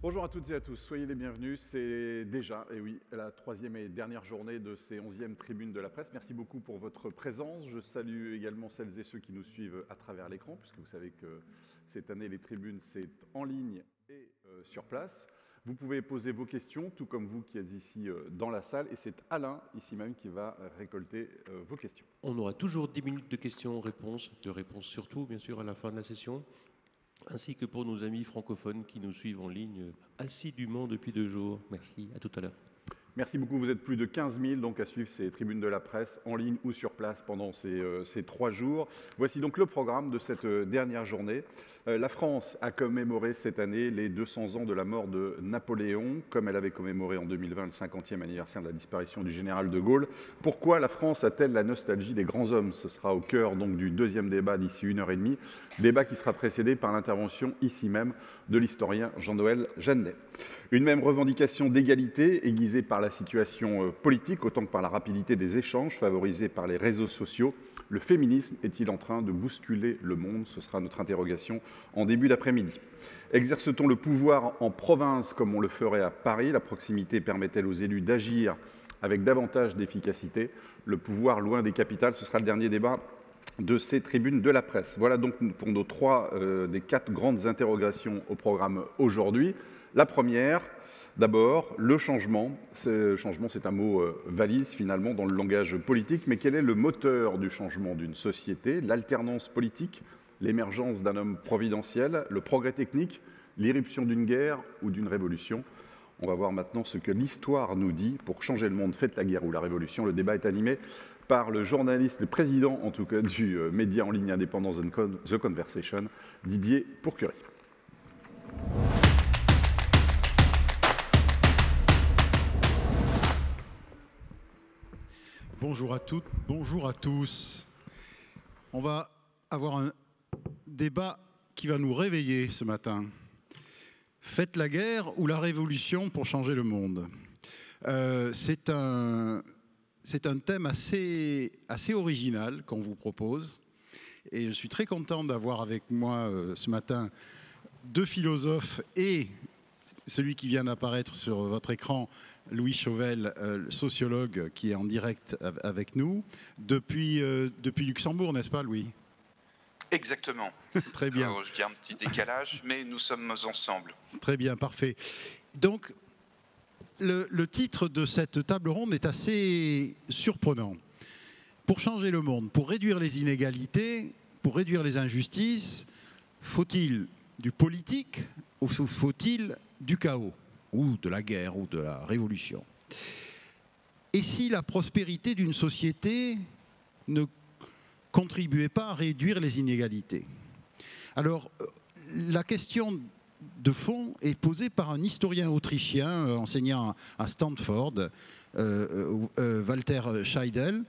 Bonjour à toutes et à tous, soyez les bienvenus. C'est déjà, et oui, la troisième et dernière journée de ces 11e tribunes de la presse. Merci beaucoup pour votre présence. Je salue également celles et ceux qui nous suivent à travers l'écran, puisque vous savez que cette année, les tribunes, c'est en ligne et sur place. Vous pouvez poser vos questions, tout comme vous qui êtes ici dans la salle, et c'est Alain, ici même, qui va récolter vos questions. On aura toujours 10 minutes de questions-réponses, surtout, bien sûr, à la fin de la session, ainsi que pour nos amis francophones qui nous suivent en ligne assidûment depuis 2 jours. Merci, à tout à l'heure. Merci beaucoup, vous êtes plus de 15 000 donc, à suivre ces tribunes de la presse en ligne ou sur place pendant ces 3 jours. Voici donc le programme de cette dernière journée. La France a commémoré cette année les 200 ans de la mort de Napoléon, comme elle avait commémoré en 2020 le 50e anniversaire de la disparition du général de Gaulle. Pourquoi la France a-t-elle la nostalgie des grands hommes? Ce sera au cœur donc, du deuxième débat d'ici 1h30, débat qui sera précédé par l'intervention ici même de l'historien Jean-Noël Jeannet. Une même revendication d'égalité aiguisée par la situation politique autant que par la rapidité des échanges favorisés par les réseaux sociaux. Le féminisme est-il en train de bousculer le monde? Ce sera notre interrogation en début d'après-midi. Exerce-t-on le pouvoir en province comme on le ferait à Paris? La proximité permet-elle aux élus d'agir avec davantage d'efficacité? Le pouvoir loin des capitales, ce sera le dernier débat de ces tribunes de la presse. Voilà donc pour nos 3 des 4 grandes interrogations au programme aujourd'hui. La première, d'abord, le changement. Le changement, c'est un mot valise finalement dans le langage politique, mais quel est le moteur du changement d'une société? L'alternance politique, l'émergence d'un homme providentiel, le progrès technique, l'irruption d'une guerre ou d'une révolution? On va voir maintenant ce que l'histoire nous dit. Pour changer le monde, faites la guerre ou la révolution. Le débat est animé par le journaliste, le président en tout cas du média en ligne indépendant The Conversation, Didier Pourquerie. Bonjour à toutes, bonjour à tous. On va avoir un débat qui va nous réveiller ce matin. Faites la guerre ou la révolution pour changer le monde. C'est un thème assez original qu'on vous propose. Et je suis très content d'avoir avec moi ce matin 2 philosophes et celui qui vient d'apparaître sur votre écran, Louis Chauvel, sociologue, qui est en direct avec nous, depuis Luxembourg, n'est-ce pas, Louis? Exactement. Très bien. Il y a un petit décalage, mais nous sommes ensemble. Très bien, parfait. Donc, le titre de cette table ronde est assez surprenant. Pour changer le monde, pour réduire les inégalités, pour réduire les injustices, faut-il du politique ou faut-il du chaos, ou de la guerre, ou de la révolution? Et si la prospérité d'une société ne contribuait pas à réduire les inégalités? Alors, la question de fond est posée par un historien autrichien enseignant à Stanford, Walter Scheidel,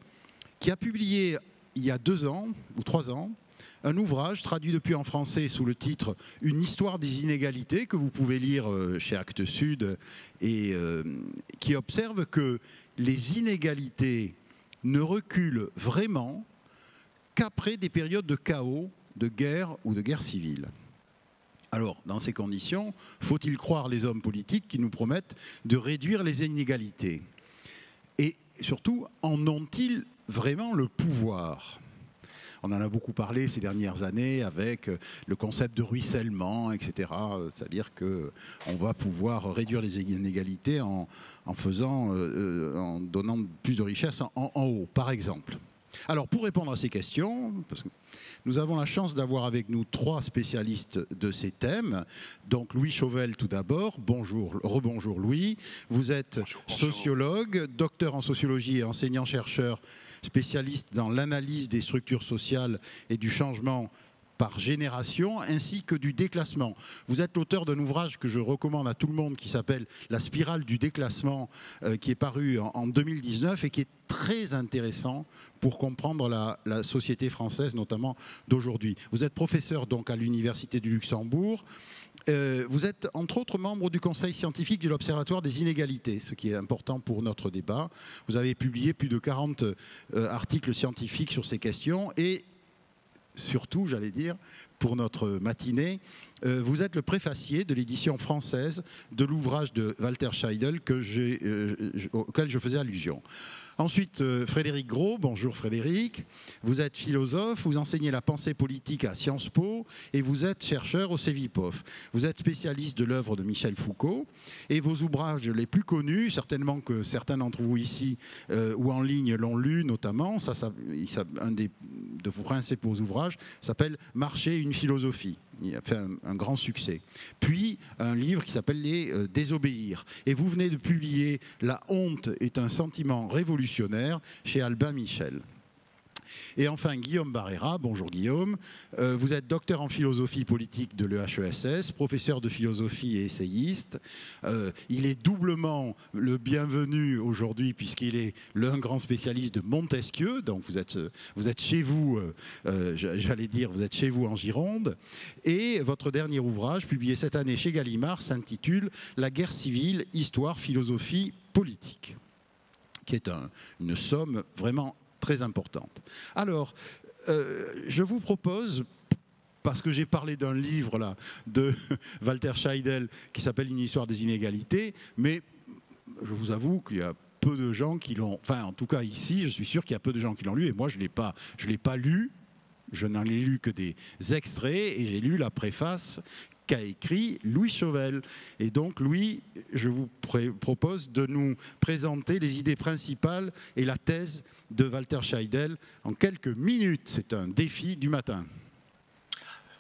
qui a publié il y a 2 ans, ou 3 ans, un ouvrage traduit depuis en français sous le titre « Une histoire des inégalités » que vous pouvez lire chez Actes Sud et qui observe que les inégalités ne reculent vraiment qu'après des périodes de chaos, de guerre ou de guerre civile. Alors, dans ces conditions, faut-il croire les hommes politiques qui nous promettent de réduire les inégalités? Et surtout, en ont-ils vraiment le pouvoir? On en a beaucoup parlé ces dernières années avec le concept de ruissellement, etc. C'est-à-dire qu'on va pouvoir réduire les inégalités en donnant plus de richesse en haut, par exemple. Alors, pour répondre à ces questions, parce que nous avons la chance d'avoir avec nous 3 spécialistes de ces thèmes. Donc, Louis Chauvel, tout d'abord. Bonjour, rebonjour Louis. Vous êtes sociologue, docteur en sociologie et enseignant-chercheur, spécialiste dans l'analyse des structures sociales et du changement par génération, ainsi que du déclassement. Vous êtes l'auteur d'un ouvrage que je recommande à tout le monde qui s'appelle « La spirale du déclassement », qui est paru en 2019 et qui est très intéressant pour comprendre la société française, notamment d'aujourd'hui. Vous êtes professeur donc à l'Université du Luxembourg. Vous êtes entre autres membre du conseil scientifique de l'Observatoire des inégalités, ce qui est important pour notre débat. Vous avez publié plus de 40 articles scientifiques sur ces questions et surtout, j'allais dire, pour notre matinée. Vous êtes le préfacier de l'édition française de l'ouvrage de Walter Scheidel auquel je faisais allusion. Ensuite, Frédéric Gros, bonjour Frédéric, vous êtes philosophe, vous enseignez la pensée politique à Sciences Po et vous êtes chercheur au CEVIPOF. Vous êtes spécialiste de l'œuvre de Michel Foucault et vos ouvrages les plus connus, certainement que certains d'entre vous ici ou en ligne l'ont lu notamment, un de vos principaux ouvrages s'appelle « Marcher une philosophie ». Il a fait un grand succès. Puis, un livre qui s'appelle « Les Désobéir ». Et vous venez de publier « La honte est un sentiment révolutionnaire » chez Albin Michel. Et enfin, Guillaume Barrera, bonjour Guillaume, vous êtes docteur en philosophie politique de l'EHESS, professeur de philosophie et essayiste. Il est doublement le bienvenu aujourd'hui puisqu'il est l'un grand spécialiste de Montesquieu, donc vous êtes chez vous, j'allais dire, vous êtes chez vous en Gironde. Et votre dernier ouvrage, publié cette année chez Gallimard, s'intitule « La guerre civile, histoire, philosophie, politique », qui est une somme vraiment très importante. Alors, je vous propose, parce que j'ai parlé d'un livre là, de Walter Scheidel qui s'appelle « Une histoire des inégalités », mais je vous avoue qu'il y a peu de gens qui l'ont... Enfin, en tout cas, ici, je suis sûr qu'il y a peu de gens qui l'ont lu, et moi, je ne l'ai pas lu. Je n'en ai lu que des extraits, et j'ai lu la préface qu'a écrit Louis Chauvel. Et donc, Louis, je vous propose de nous présenter les idées principales et la thèse de Walter Scheidel en quelques minutes. C'est un défi du matin.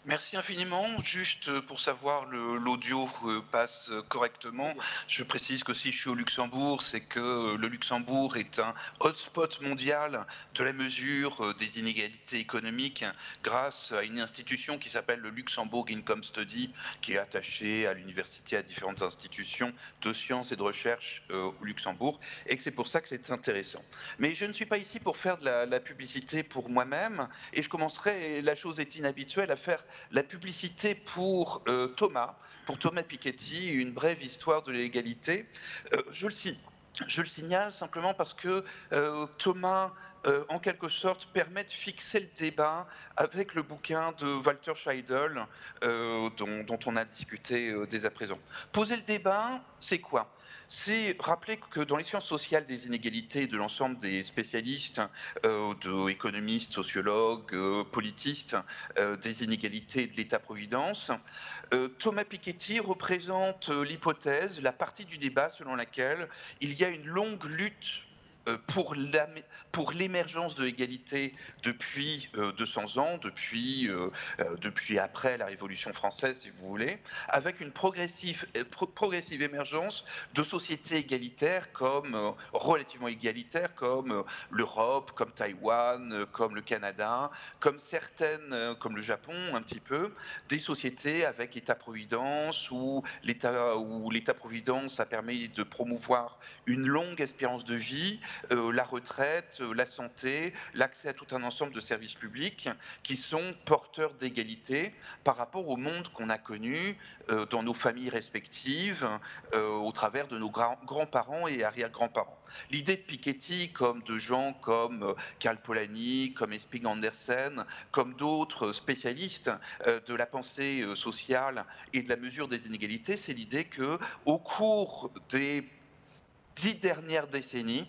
Merci infiniment. Juste pour savoir, l'audio passe correctement. Je précise que si je suis au Luxembourg, c'est que le Luxembourg est un hotspot mondial de la mesure des inégalités économiques grâce à une institution qui s'appelle le Luxembourg Income Study, qui est attachée à l'université, à différentes institutions de sciences et de recherche au Luxembourg, et que c'est pour ça que c'est intéressant. Mais je ne suis pas ici pour faire de la publicité pour moi-même, et je commencerai, la chose est inhabituelle, à faire la publicité pour Thomas Piketty, une brève histoire de l'égalité. Je le signale simplement parce que Thomas, en quelque sorte, permet de fixer le débat avec le bouquin de Walter Scheidel, dont on a discuté dès à présent. Poser le débat, c'est quoi ? C'est rappeler que dans les sciences sociales des inégalités de l'ensemble des spécialistes, économistes, sociologues, politistes, des inégalités de l'État-providence, Thomas Piketty représente l'hypothèse, la partie du débat selon laquelle il y a une longue lutte pour l'émergence de l'égalité depuis 200 ans, depuis après la Révolution française, si vous voulez, avec une progressive émergence de sociétés égalitaires, relativement égalitaires, comme l'Europe, comme Taïwan, comme le Canada, comme le Japon un petit peu, des sociétés avec État-providence, où l'État-providence a permis de promouvoir une longue espérance de vie, la retraite, la santé, l'accès à tout un ensemble de services publics qui sont porteurs d'égalité par rapport au monde qu'on a connu dans nos familles respectives, au travers de nos grands-parents et arrière-grands-parents. L'idée de Piketty, comme de gens comme Karl Polanyi, comme Esping Andersen, comme d'autres spécialistes de la pensée sociale et de la mesure des inégalités, c'est l'idée qu'au cours des 10 dernières décennies,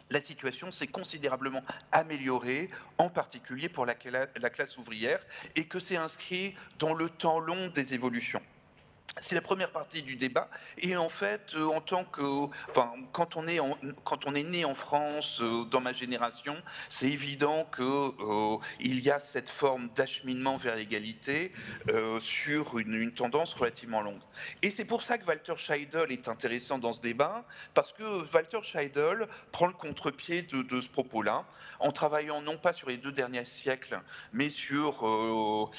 la situation s'est considérablement améliorée, en particulier pour la classe ouvrière, et que c'est inscrit dans le temps long des évolutions. C'est la première partie du débat, et en fait, quand on est né en France, dans ma génération, c'est évident qu'il y a cette forme d'acheminement vers l'égalité sur une tendance relativement longue. Et c'est pour ça que Walter Scheidel est intéressant dans ce débat, parce que Walter Scheidel prend le contre-pied de ce propos-là, en travaillant non pas sur les 2 derniers siècles, mais sur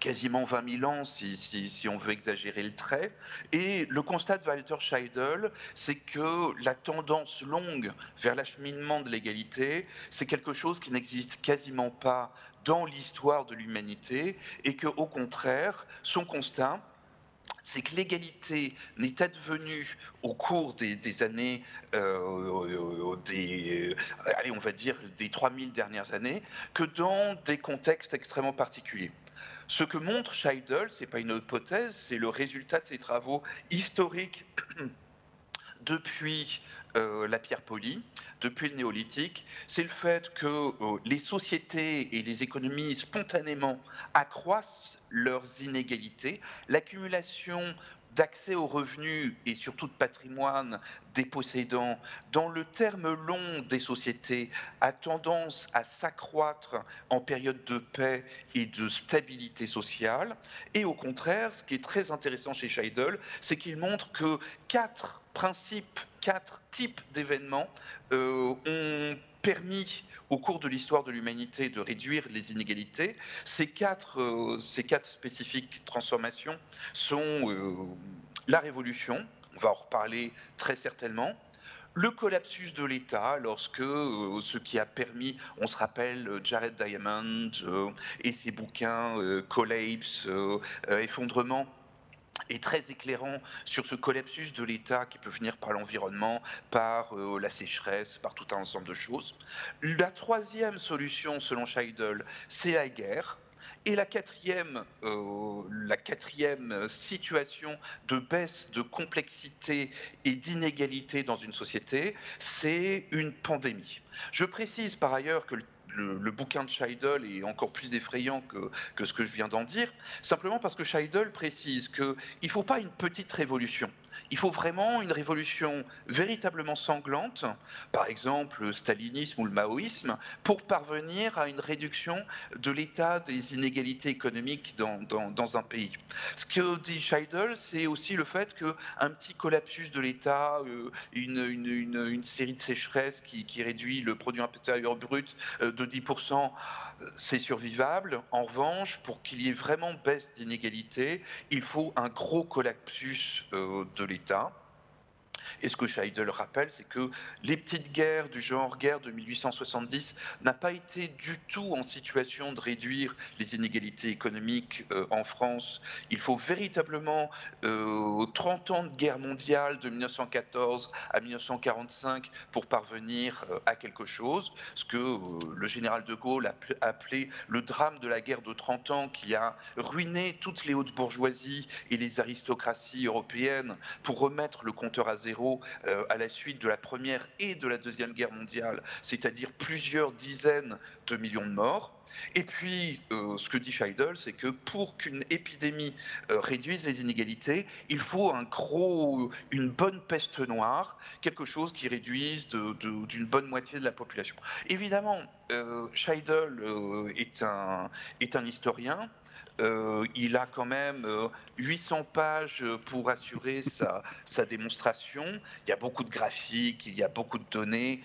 quasiment 20 000 ans, si on veut exagérer le trait. Et le constat de Walter Scheidel, c'est que la tendance longue vers l'acheminement de l'égalité, c'est quelque chose qui n'existe quasiment pas dans l'histoire de l'humanité, et qu'au contraire, son constat, c'est que l'égalité n'est advenue au cours des années, on va dire des 3000 dernières années, que dans des contextes extrêmement particuliers. Ce que montre Scheidel, ce n'est pas une hypothèse, c'est le résultat de ses travaux historiques depuis la pierre polie, depuis le néolithique, c'est le fait que les sociétés et les économies spontanément accroissent leurs inégalités. L'accumulation d'accès aux revenus et surtout de patrimoine des possédants, dans le terme long des sociétés, a tendance à s'accroître en période de paix et de stabilité sociale. Et au contraire, ce qui est très intéressant chez Scheidel, c'est qu'il montre que 4 principes, 4 types d'événements ont permis au cours de l'histoire de l'humanité de réduire les inégalités. Ces quatre spécifiques transformations sont la révolution, on va en reparler très certainement, le collapsus de l'État, lorsque ce qui a permis, on se rappelle Jared Diamond et ses bouquins Collapse, Effondrement, est très éclairant sur ce collapsus de l'État qui peut venir par l'environnement, par la sécheresse, par tout un ensemble de choses. La troisième solution, selon Scheidel, c'est la guerre. Et la quatrième situation de baisse de complexité et d'inégalité dans une société, c'est une pandémie. Je précise par ailleurs que le bouquin de Scheidel est encore plus effrayant que ce que je viens d'en dire, simplement parce que Scheidel précise qu'il ne faut pas une petite révolution. Il faut vraiment une révolution véritablement sanglante, par exemple le stalinisme ou le maoïsme, pour parvenir à une réduction de l'état des inégalités économiques dans un pays. Ce que dit Scheidel, c'est aussi le fait qu'un petit collapsus de l'État, une série de sécheresses qui réduit le produit intérieur brut de 10%, c'est survivable. En revanche, pour qu'il y ait vraiment baisse d'inégalité, il faut un gros collapsus de l'État. Et ce que Scheidel rappelle, c'est que les petites guerres du genre guerre de 1870 n'a pas été du tout en situation de réduire les inégalités économiques en France. Il faut véritablement 30 ans de guerre mondiale de 1914 à 1945 pour parvenir à quelque chose. Ce que le général de Gaulle a appelé le drame de la guerre de 30 ans qui a ruiné toutes les hautes bourgeoisies et les aristocraties européennes pour remettre le compteur à zéro à la suite de la Première et de la Deuxième Guerre mondiale, c'est-à-dire plusieurs dizaines de millions de morts. Et puis, ce que dit Scheidel, c'est que pour qu'une épidémie réduise les inégalités, il faut une bonne peste noire, quelque chose qui réduise d'une bonne moitié de la population. Évidemment, Scheidel est un historien. Il a quand même 800 pages pour assurer sa démonstration. Il y a beaucoup de graphiques, il y a beaucoup de données,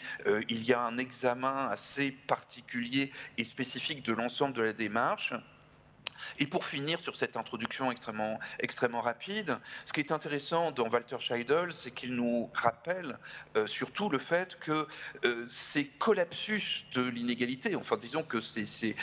il y a un examen assez particulier et spécifique de l'ensemble de la démarche. Et pour finir sur cette introduction extrêmement rapide, ce qui est intéressant dans Walter Scheidel, c'est qu'il nous rappelle surtout le fait que ces collapsus de l'inégalité, enfin disons que ces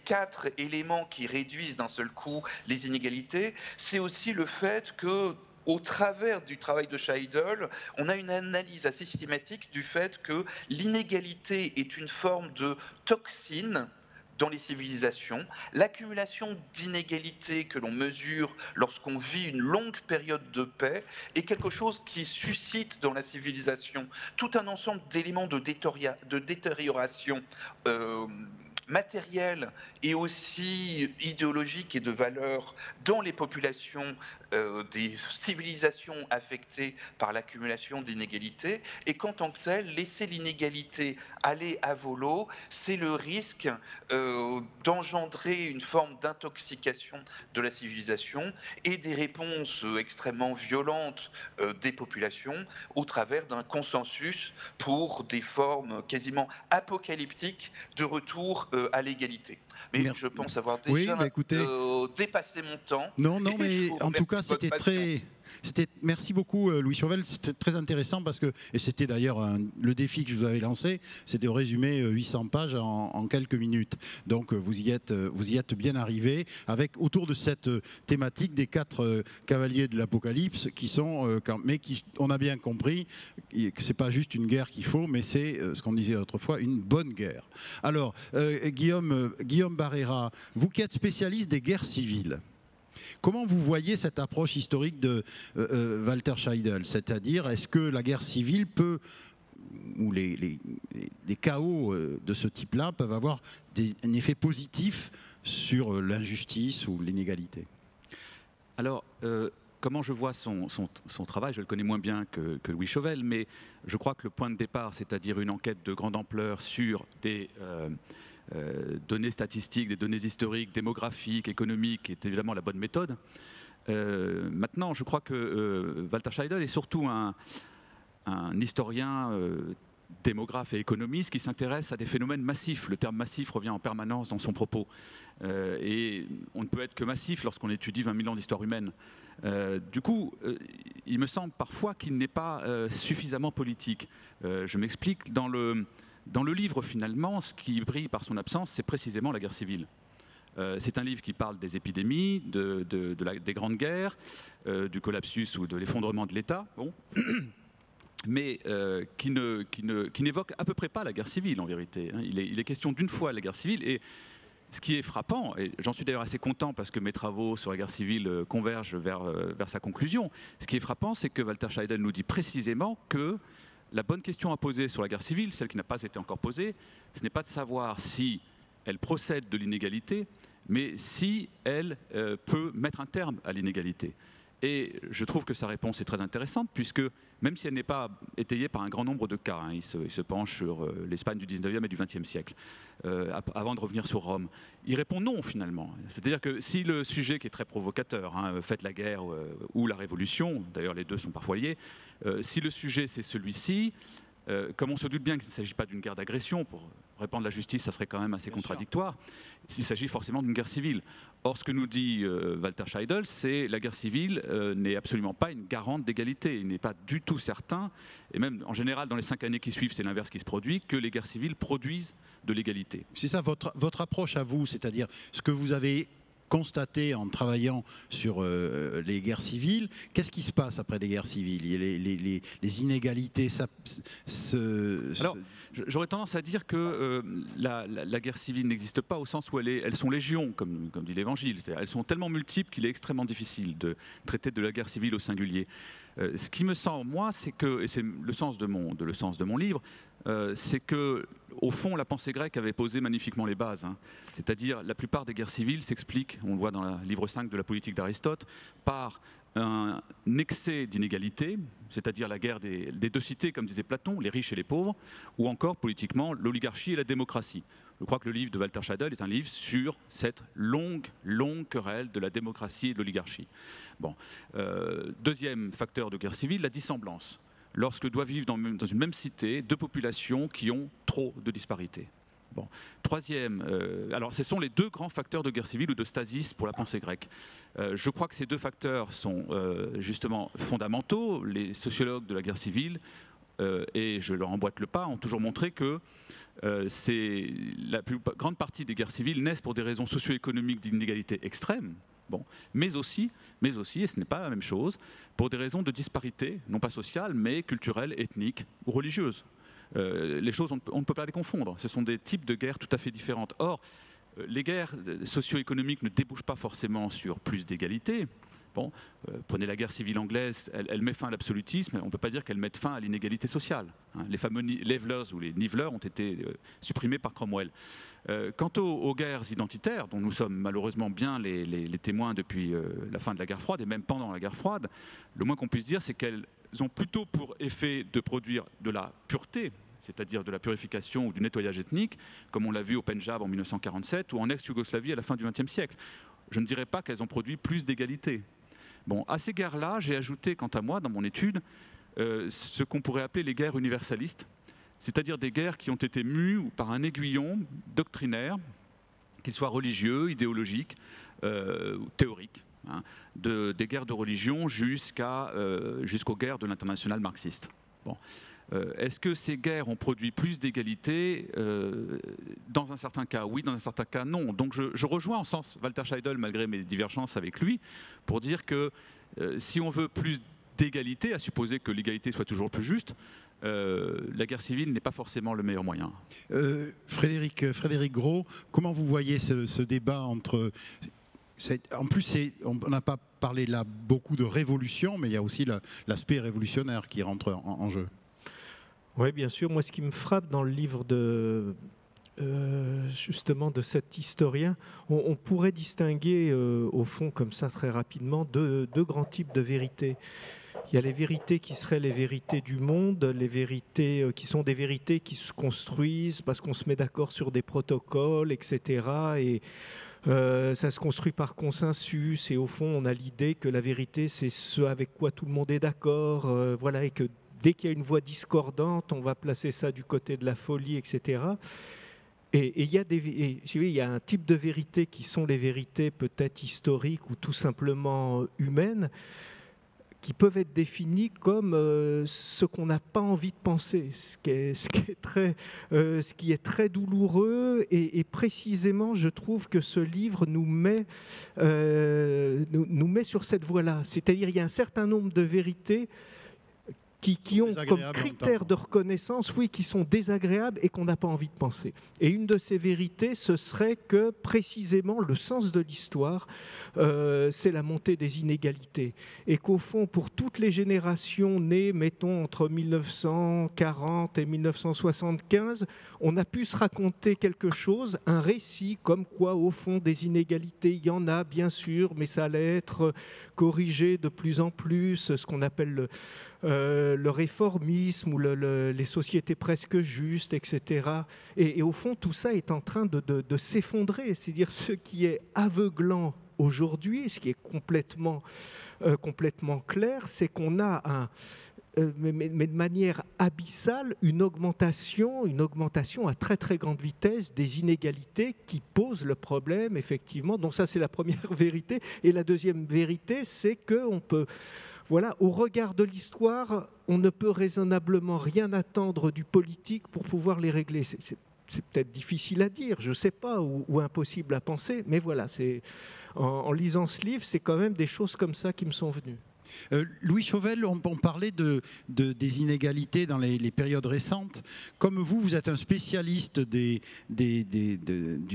4 éléments qui réduisent d'un seul coup les inégalités, c'est aussi le fait que au travers du travail de Scheidel, on a une analyse assez systématique du fait que l'inégalité est une forme de toxine dans les civilisations, l'accumulation d'inégalités que l'on mesure lorsqu'on vit une longue période de paix est quelque chose qui suscite dans la civilisation tout un ensemble d'éléments de détérioration matérielle et aussi idéologique et de valeur dans les populations des civilisations affectées par l'accumulation d'inégalités, et qu'en tant que tel, laisser l'inégalité aller à volo, c'est le risque d'engendrer une forme d'intoxication de la civilisation et des réponses extrêmement violentes des populations au travers d'un consensus pour des formes quasiment apocalyptiques de retour à l'égalité. Mais merci. Je pense avoir déjà dépassé mon temps. Non, mais en tout cas, c'était très... Merci beaucoup Louis Chauvel, c'était très intéressant parce que, et c'était d'ailleurs le défi que je vous avais lancé, c'est de résumer 800 pages en quelques minutes. Donc vous y êtes bien arrivé avec autour de cette thématique des 4 cavaliers de l'Apocalypse qui sont, mais qui, on a bien compris que c'est pas juste une guerre qu'il faut, mais c'est ce qu'on disait autrefois, une bonne guerre. Alors Guillaume Guillaume Barrera, vous qui êtes spécialiste des guerres civiles, comment vous voyez cette approche historique de Walter Scheidel? C'est-à-dire, est-ce que la guerre civile peut, ou les chaos de ce type-là peuvent avoir un effet positif sur l'injustice ou l'inégalité? Alors, comment je vois son travail, je le connais moins bien que Louis Chauvel, mais je crois que le point de départ, c'est-à-dire une enquête de grande ampleur sur des données statistiques, des données historiques, démographiques, économiques, est évidemment la bonne méthode. Maintenant, je crois que Walter Scheidel est surtout un historien démographe et économiste qui s'intéresse à des phénomènes massifs. Le terme massif revient en permanence dans son propos. Et on ne peut être que massif lorsqu'on étudie 20 000 ans d'histoire humaine. Du coup, il me semble parfois qu'il n'est pas suffisamment politique. Je m'explique. Dans le livre, finalement, ce qui brille par son absence, c'est précisément la guerre civile. C'est un livre qui parle des épidémies, des grandes guerres, du collapsus ou de l'effondrement de l'État. Bon. Mais qui n'évoque à peu près pas la guerre civile en vérité. Il est question d'une fois la guerre civile, et ce qui est frappant, et j'en suis d'ailleurs assez content parce que mes travaux sur la guerre civile convergent vers sa conclusion, ce qui est frappant, c'est que Walter Scheidel nous dit précisément que la bonne question à poser sur la guerre civile, celle qui n'a pas été encore posée, ce n'est pas de savoir si elle procède de l'inégalité, mais si elle peut mettre un terme à l'inégalité. Et je trouve que sa réponse est très intéressante, puisque même si elle n'est pas étayée par un grand nombre de cas, il se penche sur l'Espagne du 19e et du 20e siècle, avant de revenir sur Rome, il répond non finalement. C'est-à-dire que si le sujet qui est très provocateur, faites la guerre ou la révolution, d'ailleurs les deux sont parfois liés, si le sujet c'est celui-ci, comme on se doute bien qu'il ne s'agit pas d'une guerre d'agression, pour répandre la justice, ça serait quand même assez contradictoire, il s'agit forcément d'une guerre civile. Or, ce que nous dit Walter Scheidel, c'est que la guerre civile n'est absolument pas une garante d'égalité. Il n'est pas du tout certain, et même en général dans les 5 années qui suivent, c'est l'inverse qui se produit, que les guerres civiles produisent de l'égalité. C'est ça votre approche à vous, c'est-à-dire ce que vous avez constaté en travaillant sur les guerres civiles. Qu'est-ce qui se passe après les guerres civiles? Les inégalités Alors, j'aurais tendance à dire que la guerre civile n'existe pas au sens où elles sont légion, comme dit l'Évangile. Elles sont tellement multiples qu'il est extrêmement difficile de traiter de la guerre civile au singulier. Ce qui me semble, moi, c'est que, et c'est le sens de mon livre, c'est que, au fond, la pensée grecque avait posé magnifiquement les bases. C'est-à-dire, la plupart des guerres civiles s'expliquent, on le voit dans le livre 5 de la politique d'Aristote, par un excès d'inégalité, c'est-à-dire la guerre des deux cités, comme disait Platon, les riches et les pauvres, ou encore, politiquement, l'oligarchie et la démocratie. Je crois que le livre de Walter Scheidel est un livre sur cette longue querelle de la démocratie et de l'oligarchie. Bon. Deuxième facteur de guerre civile, la dissemblance. Lorsque doivent vivre dans une même cité deux populations qui ont trop de disparités. Bon. Troisième, alors ce sont les deux grands facteurs de guerre civile ou de stasis pour la pensée grecque. Je crois que ces deux facteurs sont justement fondamentaux. Les sociologues de la guerre civile, et je leur emboîte le pas, ont toujours montré que la plus grande partie des guerres civiles naissent pour des raisons socio-économiques d'inégalité extrême, bon, mais aussi, et ce n'est pas la même chose, pour des raisons de disparité, non pas sociale, mais culturelle, ethnique ou religieuse. Les choses, on ne peut pas les confondre. Ce sont des types de guerres tout à fait différentes. Or, les guerres socio-économiques ne débouchent pas forcément sur plus d'égalité. Bon, prenez la guerre civile anglaise, elle met fin à l'absolutisme, on ne peut pas dire qu'elle mette fin à l'inégalité sociale. Les fameux levelers ou les niveleurs ont été supprimés par Cromwell. Quant aux guerres identitaires, dont nous sommes malheureusement bien les témoins depuis la fin de la guerre froide, et même pendant la guerre froide, le moins qu'on puisse dire, c'est qu'elles ont plutôt pour effet de produire de la pureté, c'est-à-dire de la purification ou du nettoyage ethnique, comme on l'a vu au Pendjab en 1947 ou en ex-Yougoslavie à la fin du XXe siècle. Je ne dirais pas qu'elles ont produit plus d'égalité. Bon, à ces guerres-là, j'ai ajouté, quant à moi, dans mon étude, ce qu'on pourrait appeler les guerres universalistes, c'est-à-dire des guerres qui ont été mues par un aiguillon doctrinaire, qu'il soit religieux, idéologique, ou théorique, des guerres de religion jusqu'aux guerres de l'internationale marxiste. Bon. Est-ce que ces guerres ont produit plus d'égalité? Dans un certain cas, oui, dans un certain cas, non. Donc je rejoins en sens Walter Scheidel, malgré mes divergences avec lui, pour dire que si on veut plus d'égalité, à supposer que l'égalité soit toujours plus juste, la guerre civile n'est pas forcément le meilleur moyen. Frédéric Gros, comment vous voyez ce débat entre... En plus, on n'a pas parlé là beaucoup de révolution, mais il y a aussi l'aspect révolutionnaire qui rentre en jeu. Oui, bien sûr. Moi, ce qui me frappe dans le livre justement de cet historien, on pourrait distinguer au fond comme ça très rapidement deux grands types de vérités. Il y a les vérités qui seraient les vérités du monde, les vérités qui sont des vérités qui se construisent parce qu'on se met d'accord sur des protocoles, etc. Et ça se construit par consensus. Et au fond, on a l'idée que la vérité, c'est ce avec quoi tout le monde est d'accord. Voilà, et que dès qu'il y a une voix discordante, on va placer ça du côté de la folie, etc. Et il y a un type de vérité qui sont les vérités peut-être historiques ou tout simplement humaines, qui peuvent être définies comme ce qu'on n'a pas envie de penser, ce qui est très douloureux. Et précisément, je trouve que ce livre nous met sur cette voie-là. C'est-à-dire, il y a un certain nombre de vérités qui ont comme critères de reconnaissance, oui, qui sont désagréables et qu'on n'a pas envie de penser. Et une de ces vérités, ce serait que précisément le sens de l'histoire, c'est la montée des inégalités. Et qu'au fond, pour toutes les générations nées, mettons, entre 1940 et 1975, on a pu se raconter quelque chose, un récit, comme quoi, au fond, des inégalités, il y en a, bien sûr, mais ça allait être corrigé de plus en plus, ce qu'on appelle le réformisme ou les sociétés presque justes, etc. Et au fond, tout ça est en train de s'effondrer. C'est-à-dire ce qui est aveuglant aujourd'hui, ce qui est complètement clair, c'est qu'on a mais de manière abyssale, une augmentation à très très grande vitesse des inégalités qui posent le problème, effectivement. Donc ça, c'est la première vérité. Et la deuxième vérité, c'est qu'on peut... Voilà, au regard de l'histoire, on ne peut raisonnablement rien attendre du politique pour pouvoir les régler. C'est peut-être difficile à dire, je ne sais pas, ou impossible à penser, mais voilà, en lisant ce livre, c'est quand même des choses comme ça qui me sont venues. Louis Chauvel, on parlait des inégalités dans les périodes récentes. Comme vous êtes un spécialiste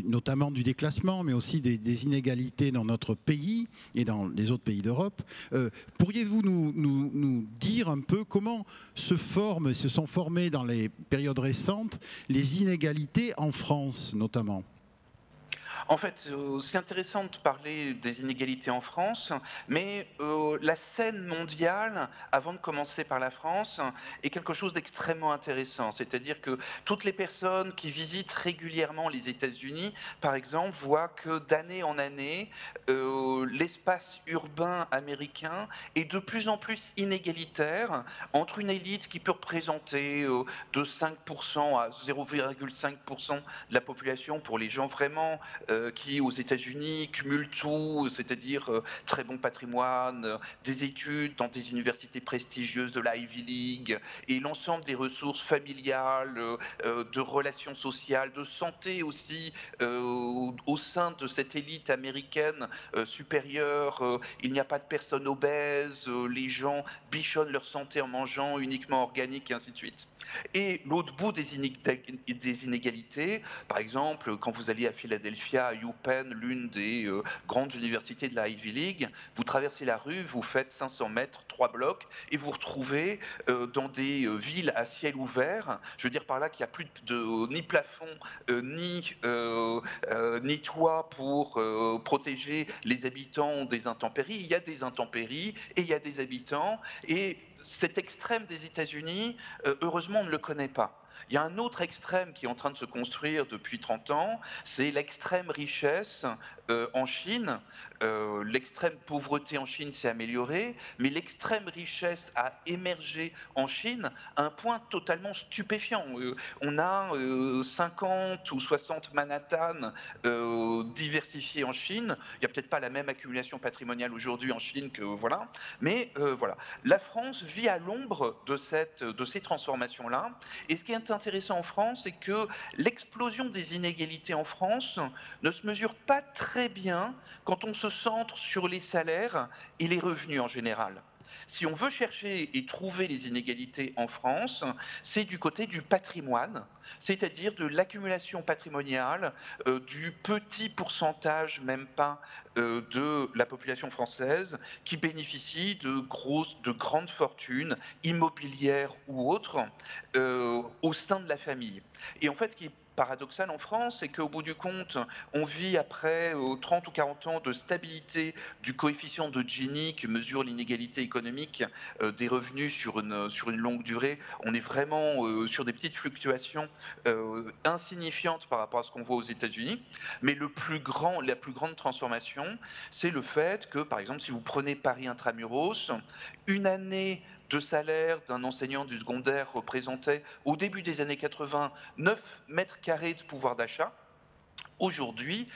notamment du déclassement, mais aussi des inégalités dans notre pays et dans les autres pays d'Europe. Pourriez-vous nous dire un peu comment se sont formées dans les périodes récentes les inégalités en France, notamment ? En fait, c'est intéressant de parler des inégalités en France, mais la scène mondiale, avant de commencer par la France, est quelque chose d'extrêmement intéressant. C'est-à-dire que toutes les personnes qui visitent régulièrement les États-Unis, par exemple, voient que d'année en année, l'espace urbain américain est de plus en plus inégalitaire entre une élite qui peut représenter de 5% à 0,5% de la population pour les gens vraiment qui, aux États-Unis, cumulent tout, c'est-à-dire très bon patrimoine, des études dans des universités prestigieuses de la Ivy League, et l'ensemble des ressources familiales, de relations sociales, de santé aussi, au sein de cette élite américaine supérieure. Il n'y a pas de personnes obèses, les gens bichonnent leur santé en mangeant uniquement organique, et ainsi de suite. Et l'autre bout des inégalités, par exemple, quand vous allez à Philadelphia, à UPenn, l'une des grandes universités de la Ivy League, vous traversez la rue, vous faites 500 mètres, 3 blocs, et vous retrouvez dans des villes à ciel ouvert, je veux dire par là qu'il n'y a plus ni plafond, ni toit pour protéger les habitants des intempéries. Il y a des intempéries et il y a des habitants, et cet extrême des États-Unis, heureusement, on ne le connaît pas. Il y a un autre extrême qui est en train de se construire depuis 30 ans, c'est l'extrême richesse en Chine. L'extrême pauvreté en Chine s'est améliorée, mais l'extrême richesse a émergé en Chine à un point totalement stupéfiant. On a 50 ou 60 Manhattan diversifiés en Chine. Il n'y a peut-être pas la même accumulation patrimoniale aujourd'hui en Chine que voilà, mais voilà. La France vit à l'ombre de ces transformations-là. Et ce qui est intéressant en France, c'est que l'explosion des inégalités en France ne se mesure pas très bien quand on se centre sur les salaires et les revenus en général. Si on veut chercher et trouver les inégalités en France, c'est du côté du patrimoine, c'est-à-dire de l'accumulation patrimoniale du petit pourcentage, même pas, de la population française qui bénéficie de grandes fortunes immobilières ou autres au sein de la famille. Et en fait, ce qui est paradoxal en France, c'est qu'au bout du compte, on vit après 30 ou 40 ans de stabilité du coefficient de Gini qui mesure l'inégalité économique des revenus sur une longue durée. On est vraiment sur des petites fluctuations insignifiantes par rapport à ce qu'on voit aux États-Unis. Mais la plus grande transformation, c'est le fait que, par exemple, si vous prenez Paris Intramuros, une année de salaire d'un enseignant du secondaire représentait, au début des années 80, 9 mètres carrés de pouvoir d'achat. Aujourd'hui,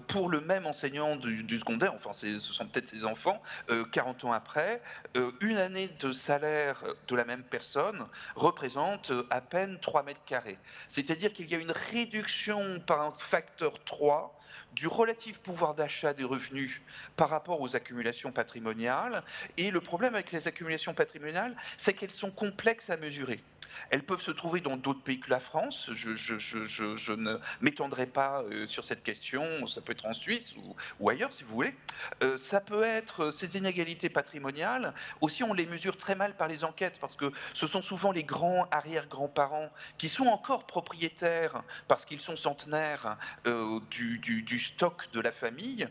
pour le même enseignant du secondaire, enfin ce sont peut-être ses enfants, 40 ans après, une année de salaire de la même personne représente à peine 3 mètres carrés. C'est-à-dire qu'il y a une réduction par un facteur 3 du relatif pouvoir d'achat des revenus par rapport aux accumulations patrimoniales. Et le problème avec les accumulations patrimoniales, c'est qu'elles sont complexes à mesurer. Elles peuvent se trouver dans d'autres pays que la France. Je ne m'étendrai pas sur cette question. Ça peut être en Suisse ou ailleurs, si vous voulez. Ça peut être ces inégalités patrimoniales. Aussi, on les mesure très mal par les enquêtes parce que ce sont souvent les grands arrière-grands-parents qui sont encore propriétaires parce qu'ils sont centenaires du stock de la famille.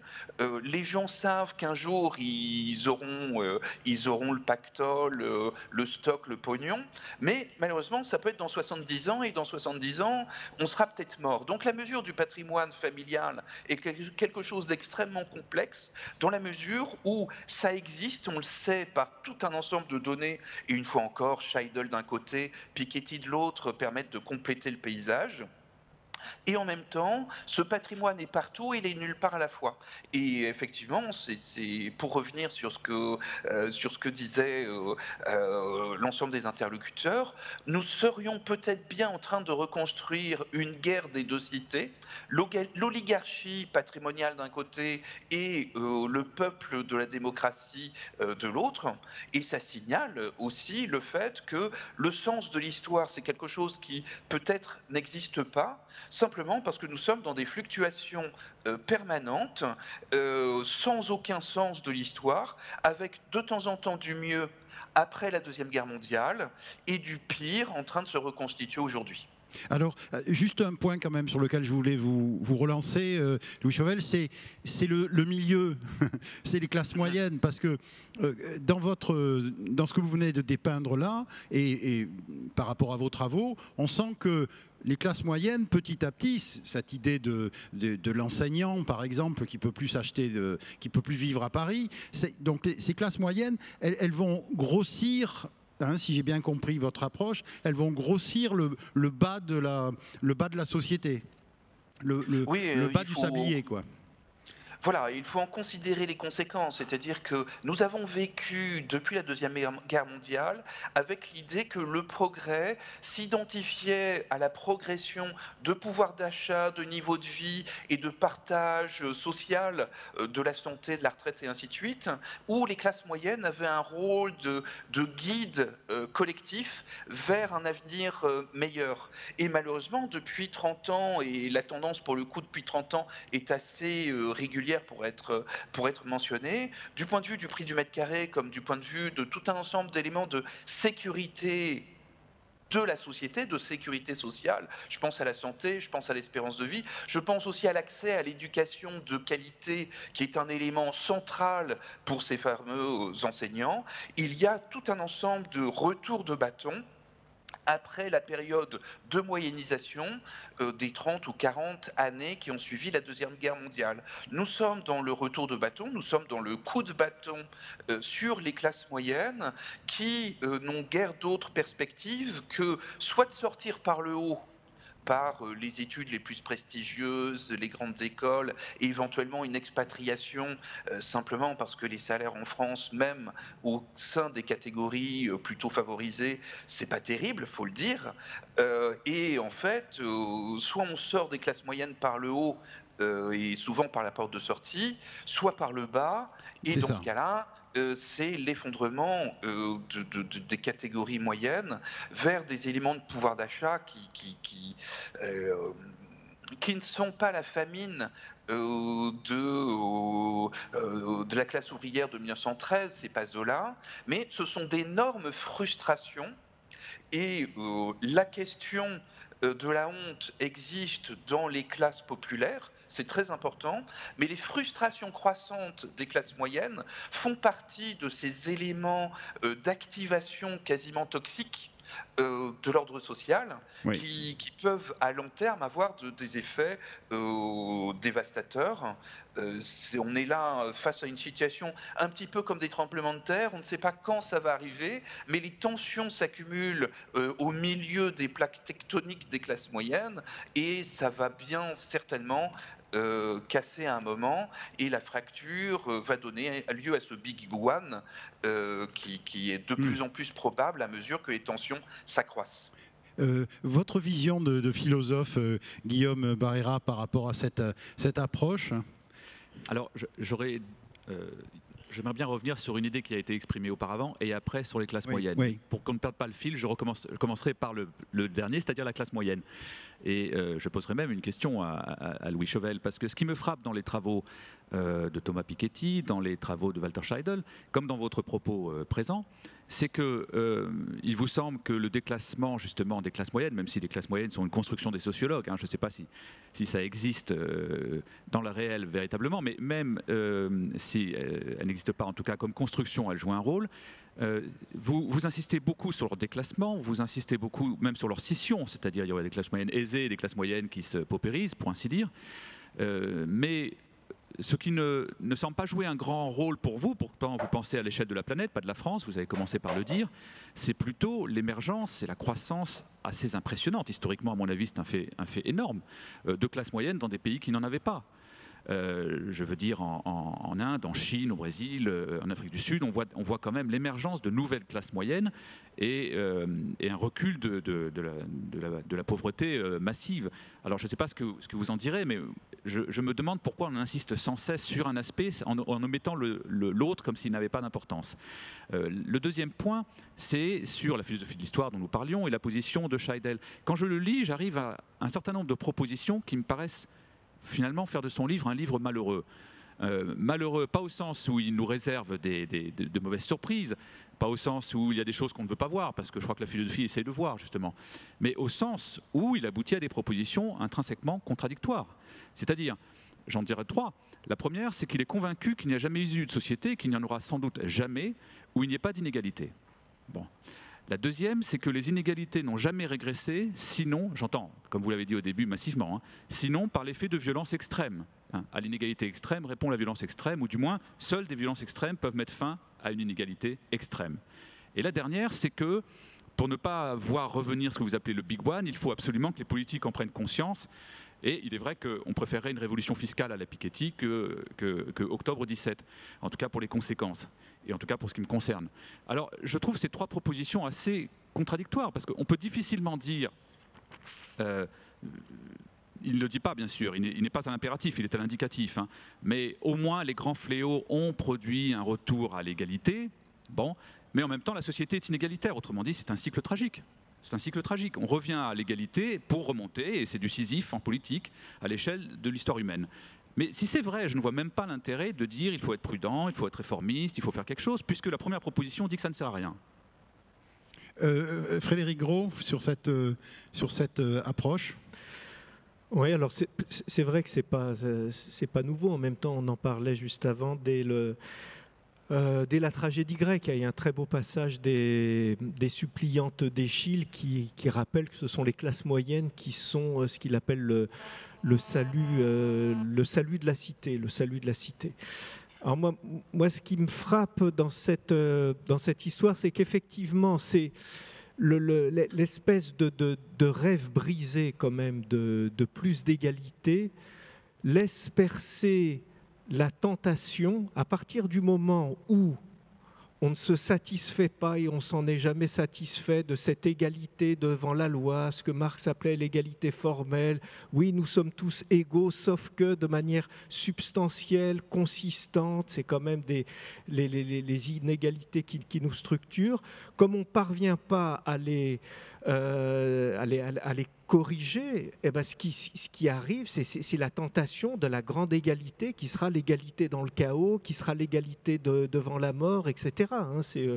Les gens savent qu'un jour, ils auront le pactole, le stock, le pognon. Mais malheureusement, ça peut être dans 70 ans, et dans 70 ans, on sera peut-être mort. Donc la mesure du patrimoine familial est quelque chose d'extrêmement complexe, dans la mesure où ça existe, on le sait par tout un ensemble de données, et une fois encore, Scheidel d'un côté, Piketty de l'autre, permettent de compléter le paysage. Et en même temps, ce patrimoine est partout et il est nulle part à la fois. Et effectivement, c'est pour revenir sur ce que disaient l'ensemble des interlocuteurs, nous serions peut-être bien en train de reconstruire une guerre des deux cités, l'oligarchie patrimoniale d'un côté et le peuple de la démocratie de l'autre. Et ça signale aussi le fait que le sens de l'histoire, c'est quelque chose qui peut-être n'existe pas, simplement parce que nous sommes dans des fluctuations permanentes, sans aucun sens de l'histoire, avec de temps en temps du mieux après la Deuxième Guerre mondiale et du pire en train de se reconstituer aujourd'hui. Alors, juste un point quand même sur lequel je voulais vous relancer, Louis Chauvel, c'est le milieu, c'est les classes moyennes, parce que dans ce que vous venez de dépeindre là, et par rapport à vos travaux, on sent que les classes moyennes, petit à petit, cette idée de l'enseignant, par exemple, qui peut plus qui peut plus vivre à Paris, donc ces classes moyennes, elles vont grossir. Si j'ai bien compris votre approche, elles vont grossir le bas de la société, le bas du sablier, quoi. Voilà, il faut en considérer les conséquences, c'est-à-dire que nous avons vécu depuis la Deuxième Guerre mondiale avec l'idée que le progrès s'identifiait à la progression de pouvoir d'achat, de niveau de vie et de partage social de la santé, de la retraite et ainsi de suite, où les classes moyennes avaient un rôle de guide collectif vers un avenir meilleur. Et malheureusement, depuis 30 ans, et la tendance pour le coup depuis 30 ans est assez régulière, pour être mentionné, du point de vue du prix du mètre carré, comme du point de vue de tout un ensemble d'éléments de sécurité de la société, de sécurité sociale. Je pense à la santé, je pense à l'espérance de vie, je pense aussi à l'accès à l'éducation de qualité, qui est un élément central pour ces fameux enseignants. Il y a tout un ensemble de retours de bâton après la période de moyennisation des 30 ou 40 années qui ont suivi la Deuxième Guerre mondiale. Nous sommes dans le retour de bâton, nous sommes dans le coup de bâton sur les classes moyennes qui n'ont guère d'autre perspective que soit de sortir par le haut, par les études les plus prestigieuses, les grandes écoles, et éventuellement une expatriation, simplement parce que les salaires en France, même au sein des catégories plutôt favorisées, c'est pas terrible, faut le dire. Et en fait, soit on sort des classes moyennes par le haut, et souvent par la porte de sortie, soit par le bas, et dans ce cas-là, c'est l'effondrement des catégories moyennes vers des éléments de pouvoir d'achat qui ne sont pas la famine de la classe ouvrière de 1913, c'est pas Zola, mais ce sont d'énormes frustrations. Et la question de la honte existe dans les classes populaires, c'est très important, mais les frustrations croissantes des classes moyennes font partie de ces éléments d'activation quasiment toxiques de l'ordre social, oui, qui peuvent à long terme avoir des effets dévastateurs. On est là face à une situation un petit peu comme des tremblements de terre, on ne sait pas quand ça va arriver, mais les tensions s'accumulent au milieu des plaques tectoniques des classes moyennes, et ça va bien certainement casser à un moment, et la fracture va donner lieu à ce Big One qui est de plus en plus probable à mesure que les tensions s'accroissent. Votre vision de philosophe, Guillaume Barrera, par rapport à cette approche? Alors, j'aimerais bien revenir sur une idée qui a été exprimée auparavant et après sur les classes moyennes. Oui. Pour qu'on ne perde pas le fil, je commencerai par le dernier, c'est-à-dire la classe moyenne. Et je poserai même une question à Louis Chauvel, parce que ce qui me frappe dans les travaux de Thomas Piketty, dans les travaux de Walter Scheidel, comme dans votre propos présent, c'est qu'il vous semble que le déclassement justement des classes moyennes, même si les classes moyennes sont une construction des sociologues, hein, je ne sais pas si ça existe dans le réel véritablement, mais même si elle n'existe pas en tout cas comme construction, elle joue un rôle. Vous insistez beaucoup sur leur déclassement, vous insistez beaucoup même sur leur scission, c'est-à-dire il y aurait des classes moyennes aisées et des classes moyennes qui se paupérisent, pour ainsi dire. Mais ce qui ne semble pas jouer un grand rôle pour vous, pourtant vous pensez à l'échelle de la planète, pas de la France, vous avez commencé par le dire, c'est plutôt l'émergence et la croissance assez impressionnante, historiquement à mon avis c'est un fait énorme, de classes moyennes dans des pays qui n'en avaient pas. Je veux dire en Inde, en Chine, au Brésil, en Afrique du Sud, on voit quand même l'émergence de nouvelles classes moyennes et un recul de la pauvreté massive. Alors je ne sais pas ce que vous en direz, mais je me demande pourquoi on insiste sans cesse sur un aspect en omettant l'autre comme s'il n'avait pas d'importance. Le deuxième point, c'est sur la philosophie de l'histoire dont nous parlions et la position de Scheidel. Quand je le lis, j'arrive à un certain nombre de propositions qui me paraissent finalement faire de son livre un livre malheureux. Malheureux, pas au sens où il nous réserve de mauvaises surprises, pas au sens où il y a des choses qu'on ne veut pas voir, parce que je crois que la philosophie essaie de voir, justement, mais au sens où il aboutit à des propositions intrinsèquement contradictoires. C'est-à-dire, j'en dirais trois. La première, c'est qu'il est convaincu qu'il n'y a jamais eu de société, qu'il n'y en aura sans doute jamais, où il n'y ait pas d'inégalité. Bon. La deuxième, c'est que les inégalités n'ont jamais régressé, sinon, j'entends, comme vous l'avez dit au début massivement, hein, sinon par l'effet de violence extrême. Hein. À l'inégalité extrême répond la violence extrême, ou du moins, seules des violences extrêmes peuvent mettre fin à une inégalité extrême. Et la dernière, c'est que, pour ne pas voir revenir ce que vous appelez le Big One, il faut absolument que les politiques en prennent conscience. Et il est vrai qu'on préférerait une révolution fiscale à la Piketty que octobre 17, en tout cas pour les conséquences. Et en tout cas pour ce qui me concerne. Alors, je trouve ces trois propositions assez contradictoires, parce qu'on peut difficilement dire... il ne le dit pas, bien sûr, il n'est pas à l'impératif, il est à l'indicatif, hein, mais au moins les grands fléaux ont produit un retour à l'égalité, bon, mais en même temps la société est inégalitaire, autrement dit c'est un cycle tragique. C'est un cycle tragique. On revient à l'égalité pour remonter, et c'est du Sisyphe en politique, à l'échelle de l'histoire humaine. Mais si c'est vrai, je ne vois même pas l'intérêt de dire il faut être prudent, il faut être réformiste, il faut faire quelque chose, puisque la première proposition dit que ça ne sert à rien. Frédéric Gros, sur cette approche. Oui, alors c'est vrai que c'est pas nouveau. En même temps, on en parlait juste avant, dès la tragédie grecque, il y a un très beau passage des suppliantes d'Échille qui rappelle que ce sont les classes moyennes qui sont ce qu'il appelle le salut de la cité, le salut de la cité. Alors moi, ce qui me frappe dans cette histoire, c'est qu'effectivement, c'est l'espèce de rêve brisé quand même de plus d'égalité laisse percer la tentation à partir du moment où on ne se satisfait pas et on s'en est jamais satisfait de cette égalité devant la loi, ce que Marx appelait l'égalité formelle. Oui, nous sommes tous égaux, sauf que de manière substantielle, consistante, c'est quand même les inégalités qui nous structurent. Comme on ne parvient pas à les corriger, eh ben ce qui arrive, c'est la tentation de la grande égalité qui sera l'égalité dans le chaos, qui sera l'égalité devant la mort, etc. C'est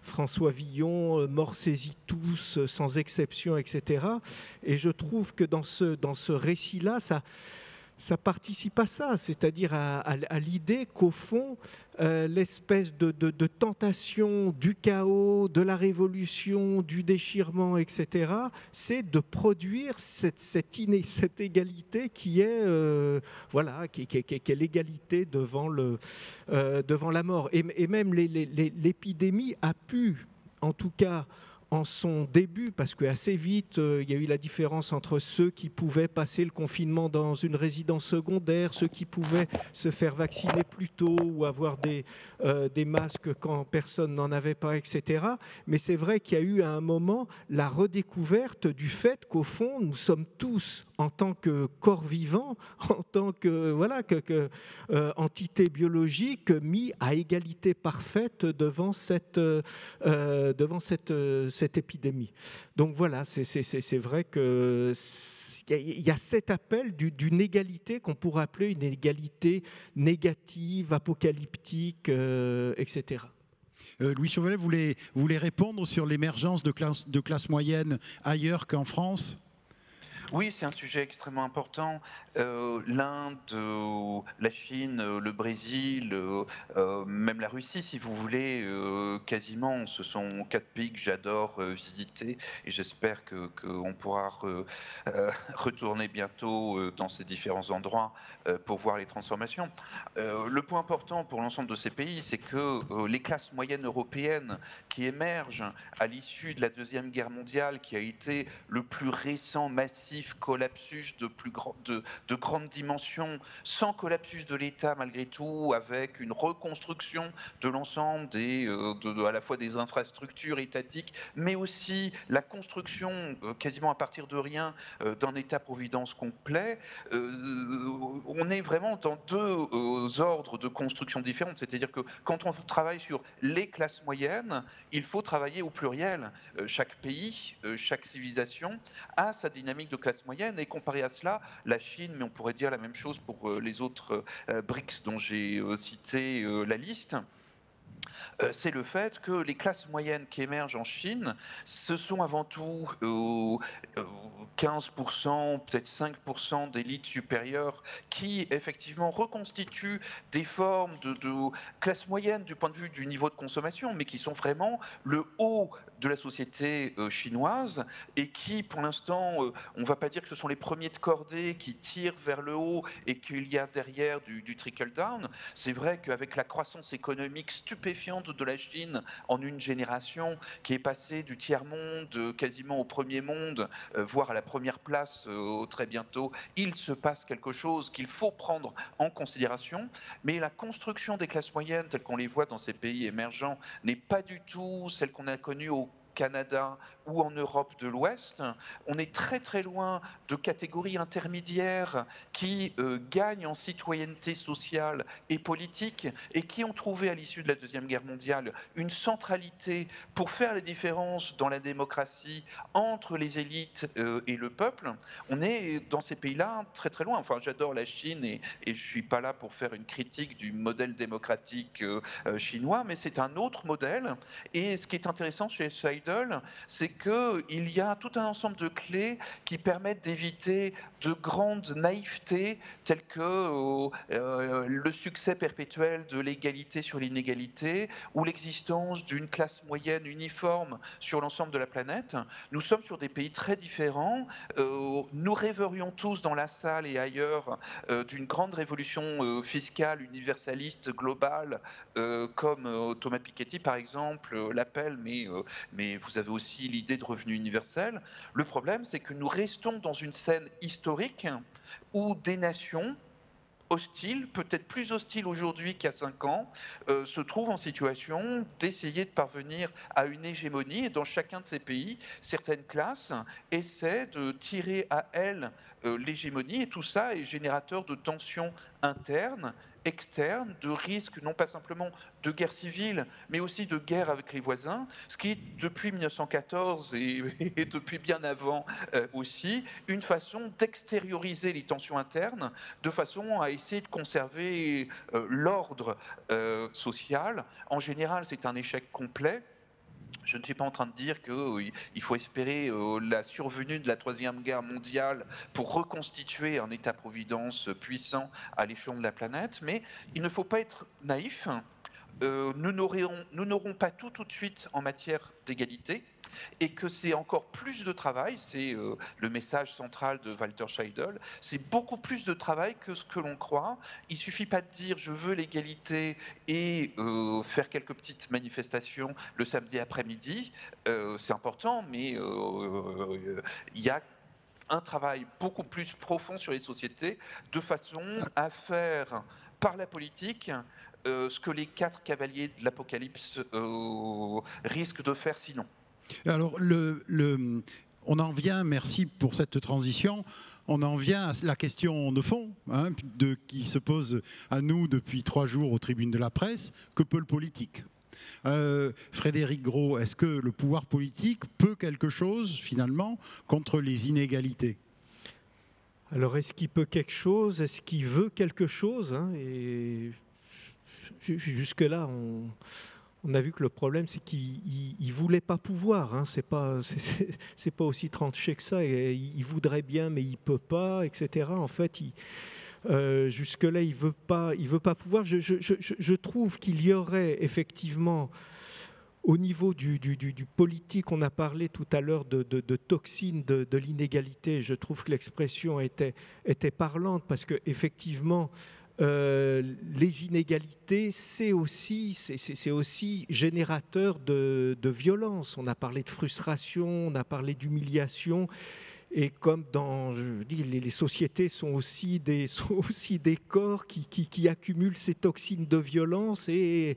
François Villon, mort saisit tous, sans exception, etc. Et je trouve que dans ce récit-là, ça participe à ça, c'est-à-dire à l'idée qu'au fond, l'espèce de tentation du chaos, de la révolution, du déchirement, etc., c'est de produire cette égalité qui est, qui est l'égalité devant la mort. Et même l'épidémie a pu, en tout cas, en son début, parce qu'assez vite, il y a eu la différence entre ceux qui pouvaient passer le confinement dans une résidence secondaire, ceux qui pouvaient se faire vacciner plus tôt ou avoir des masques quand personne n'en avait pas, etc. Mais c'est vrai qu'il y a eu à un moment la redécouverte du fait qu'au fond, nous sommes tous, en tant que corps vivant, en tant que entité biologique, mis à égalité parfaite devant cette épidémie. Donc voilà, c'est vrai qu'il y a cet appel d'une égalité qu'on pourrait appeler une égalité négative, apocalyptique, etc. Louis Chauvenet, vous voulez répondre sur l'émergence de classes moyennes ailleurs qu'en France ? Oui, c'est un sujet extrêmement important. L'Inde, la Chine, le Brésil, même la Russie, si vous voulez, quasiment, ce sont 4 pays que j'adore visiter et j'espère qu'on pourra retourner bientôt dans ces différents endroits pour voir les transformations. Le point important pour l'ensemble de ces pays, c'est que les classes moyennes européennes qui émergent à l'issue de la Deuxième Guerre mondiale, qui a été le plus récent massif collapsus de grande dimension, sans collapsus de l'État malgré tout, avec une reconstruction de l'ensemble à la fois des infrastructures étatiques, mais aussi la construction quasiment à partir de rien d'un État-providence complet. On est vraiment dans 2 ordres de construction différentes, c'est-à-dire que quand on travaille sur les classes moyennes, il faut travailler au pluriel. Chaque pays, chaque civilisation a sa dynamique de classe moyenne, et comparé à cela, la Chine, mais on pourrait dire la même chose pour les autres BRICS dont j'ai cité la liste, c'est le fait que les classes moyennes qui émergent en Chine, ce sont avant tout 15%, peut-être 5% d'élites supérieures qui effectivement reconstituent des formes de classe moyenne du point de vue du niveau de consommation, mais qui sont vraiment le haut de la société chinoise et qui, pour l'instant, on ne va pas dire que ce sont les premiers de cordée qui tirent vers le haut et qu'il y a derrière du trickle-down. C'est vrai qu'avec la croissance économique stupéfiante de la Chine en une génération, qui est passée du tiers-monde quasiment au premier monde, voire à la première place très bientôt, il se passe quelque chose qu'il faut prendre en considération. Mais la construction des classes moyennes, telles qu'on les voit dans ces pays émergents, n'est pas du tout celle qu'on a connue au Canada ou en Europe de l'Ouest. On est très très loin de catégories intermédiaires qui gagnent en citoyenneté sociale et politique et qui ont trouvé à l'issue de la Deuxième Guerre mondiale une centralité pour faire les différences dans la démocratie entre les élites et le peuple. On est dans ces pays-là très très loin. Enfin, j'adore la Chine et je ne suis pas là pour faire une critique du modèle démocratique chinois, mais c'est un autre modèle. Et ce qui est intéressant chez Seidel, c'est qu'il y a tout un ensemble de clés qui permettent d'éviter de grandes naïvetés telles que le succès perpétuel de l'égalité sur l'inégalité ou l'existence d'une classe moyenne uniforme sur l'ensemble de la planète. Nous sommes sur des pays très différents. Nous rêverions tous dans la salle et ailleurs d'une grande révolution fiscale, universaliste, globale, comme Thomas Piketty par exemple l'appelle, mais vous avez aussi l'idée de revenu universel. Le problème, c'est que nous restons dans une scène historique où des nations hostile, peut-être plus hostile aujourd'hui qu'il y a 5 ans, se trouve en situation d'essayer de parvenir à une hégémonie. Et dans chacun de ces pays, certaines classes essaient de tirer à elles l'hégémonie. Et tout ça est générateur de tensions internes, externes, de risques non pas simplement de guerre civile, mais aussi de guerre avec les voisins, ce qui est depuis 1914 et depuis bien avant aussi, une façon d'extérioriser les tensions internes, de façon à essayer de conserver l'ordre social. En général, c'est un échec complet. Je ne suis pas en train de dire qu'il faut espérer la survenue de la Troisième Guerre mondiale pour reconstituer un État-providence puissant à l'échelon de la planète, mais il ne faut pas être naïf. Nous n'aurons pas tout de suite en matière d'égalité, et que c'est encore plus de travail, c'est le message central de Walter Scheidel, c'est beaucoup plus de travail que ce que l'on croit. Il ne suffit pas de dire je veux l'égalité et faire quelques petites manifestations le samedi après-midi, c'est important, mais il y a un travail beaucoup plus profond sur les sociétés, de façon à faire par la politique ce que les 4 cavaliers de l'Apocalypse risquent de faire sinon. Alors, on en vient, merci pour cette transition, on en vient à la question de fond qui se pose à nous depuis 3 jours aux tribunes de la presse. Que peut le politique ? Frédéric Gros, est-ce que le pouvoir politique peut quelque chose, finalement, contre les inégalités ? Alors, est-ce qu'il peut quelque chose ? Est-ce qu'il veut quelque chose ? Et jusque-là, on a vu que le problème, c'est qu'il ne voulait pas pouvoir. C'est pas aussi tranché que ça. Et il voudrait bien, mais il ne peut pas, etc. En fait, jusque-là, il veut pas pouvoir. Je trouve qu'il y aurait effectivement, au niveau du politique, on a parlé tout à l'heure de toxines de l'inégalité. Je trouve que l'expression était parlante, parce qu'effectivement, les inégalités, c'est aussi générateur de violence. On a parlé de frustration, on a parlé d'humiliation. Et comme les sociétés sont aussi des corps qui accumulent ces toxines de violence, et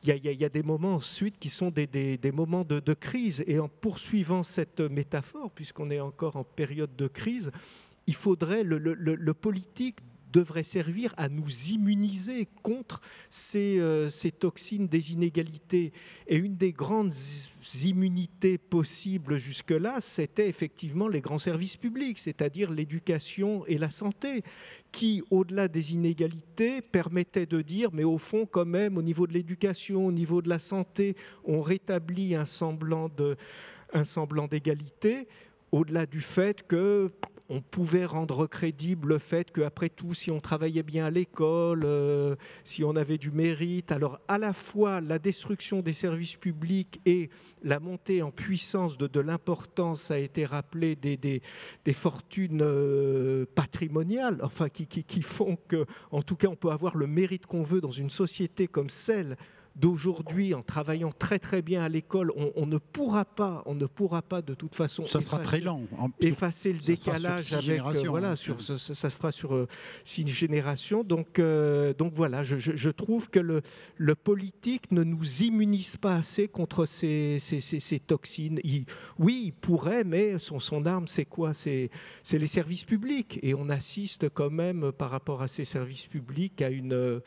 il y a des moments ensuite qui sont des moments de crise. Et en poursuivant cette métaphore, puisqu'on est encore en période de crise, il faudrait le politique devrait servir à nous immuniser contre ces toxines des inégalités. Et une des grandes immunités possibles jusque-là, c'était effectivement les grands services publics, c'est-à-dire l'éducation et la santé, qui, au-delà des inégalités, permettaient de dire, mais au fond, quand même, au niveau de l'éducation, au niveau de la santé, on rétablit un semblant d'égalité, au-delà du fait que on pouvait rendre crédible le fait qu'après tout, si on travaillait bien à l'école, si on avait du mérite, alors à la fois la destruction des services publics et la montée en puissance de l'importance, ça a été rappelé, des fortunes patrimoniales, enfin qui font que, en tout cas, on peut avoir le mérite qu'on veut dans une société comme celle d'aujourd'hui, en travaillant très très bien à l'école, on ne pourra pas de toute façon. Ça sera très lent. Effacer le décalage avec ça se fera sur 6 générations. Donc voilà, je trouve que le politique ne nous immunise pas assez contre ces toxines. Il pourrait, mais son arme, c'est quoi ? C'est les services publics. Et on assiste quand même, par rapport à ces services publics, à une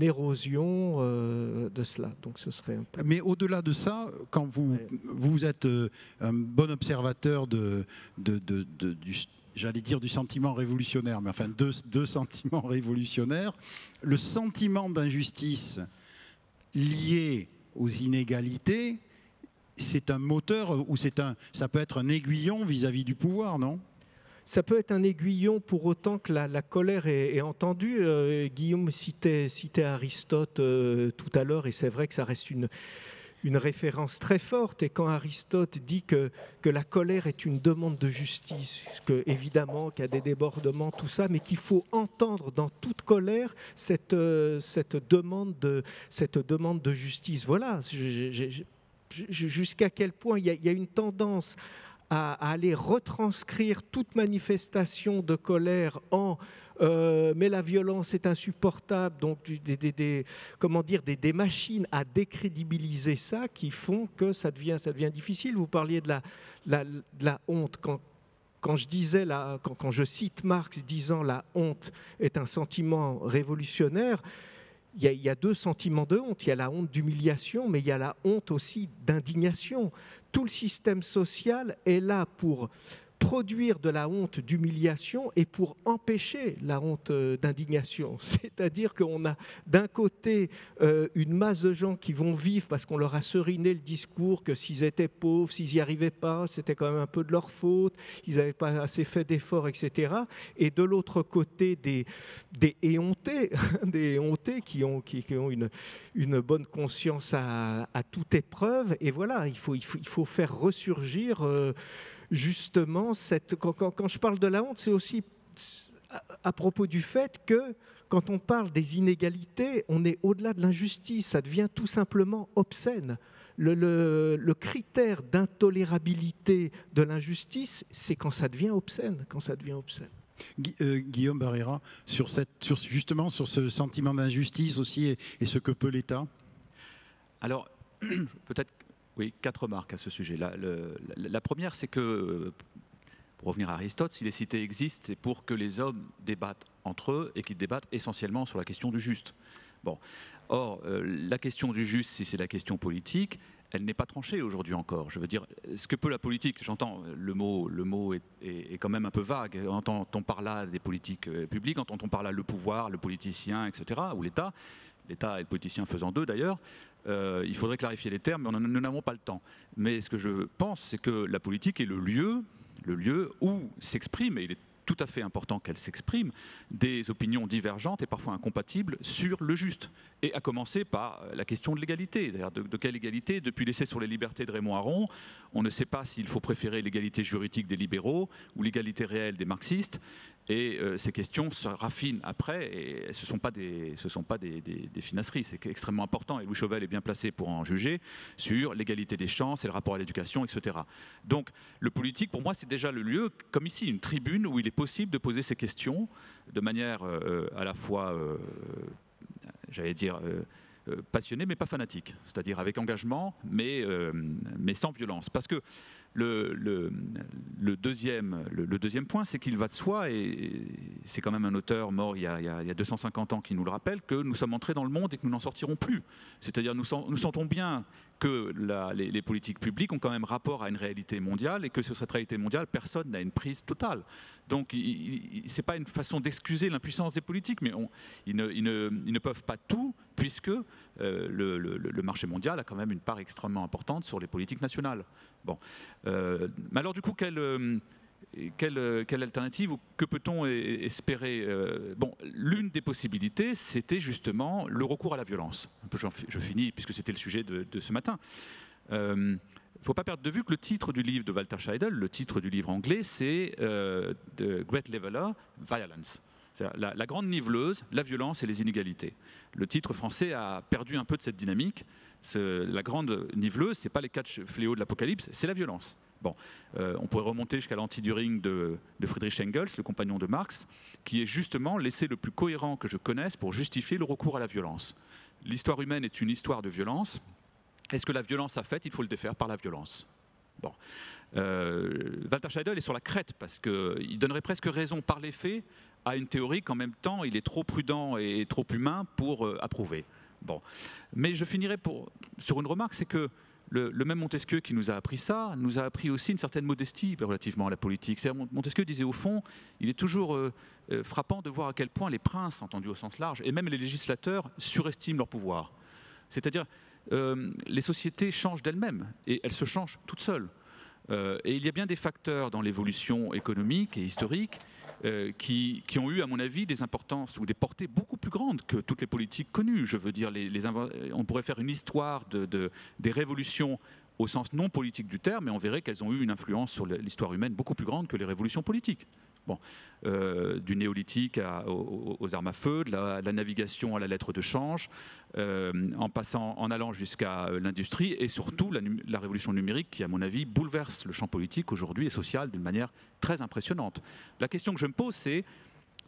érosion de cela. Donc ce serait un peu... Mais au-delà de ça, quand vous êtes un bon observateur j'allais dire du sentiment révolutionnaire, mais enfin deux sentiments révolutionnaires, le sentiment d'injustice lié aux inégalités, c'est un moteur ou ça peut être un aiguillon vis-à-vis du pouvoir, non ? Ça peut être un aiguillon pour autant que la colère est entendue. Guillaume citait Aristote tout à l'heure, et c'est vrai que ça reste une référence très forte. Et quand Aristote dit que la colère est une demande de justice, évidemment qu'il y a des débordements, tout ça, mais qu'il faut entendre dans toute colère cette demande de justice. Voilà, jusqu'à quel point il y a une tendance à aller retranscrire toute manifestation de colère en mais la violence est insupportable, donc des machines à décrédibiliser ça qui font que ça devient difficile. Vous parliez de la honte. Quand je cite Marx disant la honte est un sentiment révolutionnaire, il y a deux sentiments de honte. Il y a la honte d'humiliation, mais il y a la honte aussi d'indignation. Tout le système social est là pour produire de la honte d'humiliation et pour empêcher la honte d'indignation. C'est-à-dire qu'on a d'un côté une masse de gens qui vont vivre parce qu'on leur a seriné le discours que s'ils étaient pauvres, s'ils n'y arrivaient pas, c'était quand même un peu de leur faute, ils n'avaient pas assez fait d'efforts, etc. Et de l'autre côté, des éhontés, des éhontés qui ont une bonne conscience à toute épreuve. Et voilà, il faut faire ressurgir justement, quand je parle de la honte, c'est aussi à propos du fait que quand on parle des inégalités, on est au-delà de l'injustice, ça devient tout simplement obscène. Le critère d'intolérabilité de l'injustice, c'est quand ça devient obscène, Guillaume Barrera, justement sur ce sentiment d'injustice aussi et ce que peut l'État. Alors, peut-être... Oui, 4 remarques à ce sujet. La première, c'est que, pour revenir à Aristote, si les cités existent, c'est pour que les hommes débattent entre eux et qu'ils débattent essentiellement sur la question du juste. Bon. Or, la question du juste, si c'est la question politique, elle n'est pas tranchée aujourd'hui encore. Je veux dire, ce que peut la politique, j'entends, le mot est quand même un peu vague. Entend-on par là des politiques publiques, entend-on par là le pouvoir, le politicien, etc., ou l'État et le politicien faisant deux d'ailleurs. Il faudrait clarifier les termes, mais nous n'avons pas le temps. Mais ce que je pense, c'est que la politique est le lieu où s'exprime, et il est tout à fait important qu'elle s'exprime, des opinions divergentes et parfois incompatibles sur le juste. Et à commencer par la question de l'égalité. D'ailleurs, de quelle égalité? Depuis l'essai sur les libertés de Raymond Aron, on ne sait pas s'il faut préférer l'égalité juridique des libéraux ou l'égalité réelle des marxistes. Et ces questions se raffinent après, et ce ne sont pas des finasseries, c'est extrêmement important, et Louis Chauvel est bien placé pour en juger, sur l'égalité des chances et le rapport à l'éducation, etc. Donc le politique, pour moi, c'est déjà le lieu, comme ici, une tribune où il est possible de poser ces questions de manière à la fois, passionnée, mais pas fanatique, c'est-à-dire avec engagement, mais sans violence. Parce que le deuxième point, c'est qu'il va de soi, et c'est quand même un auteur mort il y a 250 ans qui nous le rappelle, que nous sommes entrés dans le monde et que nous n'en sortirons plus. C'est-à-dire nous sentons bien que les politiques publiques ont quand même rapport à une réalité mondiale et que sur cette réalité mondiale, personne n'a une prise totale. Donc ce n'est pas une façon d'excuser l'impuissance des politiques, mais ils ne peuvent pas tout, puisque le marché mondial a quand même une part extrêmement importante sur les politiques nationales. Bon. Mais alors du coup, quelle alternative ou que peut-on espérer? L'une des possibilités, c'était justement le recours à la violence. Un peu, je finis, puisque c'était le sujet de ce matin. Il ne faut pas perdre de vue que le titre du livre de Walter Scheidel, le titre du livre anglais, c'est The Great Leveler, Violence. La grande niveleuse, la violence et les inégalités. Le titre français a perdu un peu de cette dynamique. La grande niveleuse, ce n'est pas les 4 fléaux de l'Apocalypse, c'est la violence. Bon, on pourrait remonter jusqu'à l'Anti-Düring de Friedrich Engels, le compagnon de Marx, qui est justement l'essai le plus cohérent que je connaisse pour justifier le recours à la violence. L'histoire humaine est une histoire de violence. Est-ce que la violence a fait? Il faut le défaire par la violence. Bon. Walter Scheidel est sur la crête parce qu'il donnerait presque raison par les faits à une théorie qu'en même temps il est trop prudent et trop humain pour approuver. Bon. Mais je finirai sur une remarque, c'est que le même Montesquieu qui nous a appris ça, nous a appris aussi une certaine modestie relativement à la politique. Montesquieu disait au fond, il est toujours frappant de voir à quel point les princes, entendus au sens large, et même les législateurs, surestiment leur pouvoir. C'est-à-dire, les sociétés changent d'elles-mêmes, et elles se changent toutes seules. Et il y a bien des facteurs dans l'évolution économique et historique qui ont eu, à mon avis, des importances ou des portées beaucoup plus grandes que toutes les politiques connues. Je veux dire, on pourrait faire une histoire des révolutions au sens non politique du terme, mais on verrait qu'elles ont eu une influence sur l'histoire humaine beaucoup plus grande que les révolutions politiques. Bon, du néolithique aux armes à feu, de la navigation à la lettre de change, en allant jusqu'à l'industrie et surtout la révolution numérique qui, à mon avis, bouleverse le champ politique aujourd'hui et social d'une manière très impressionnante. La question que je me pose, c'est,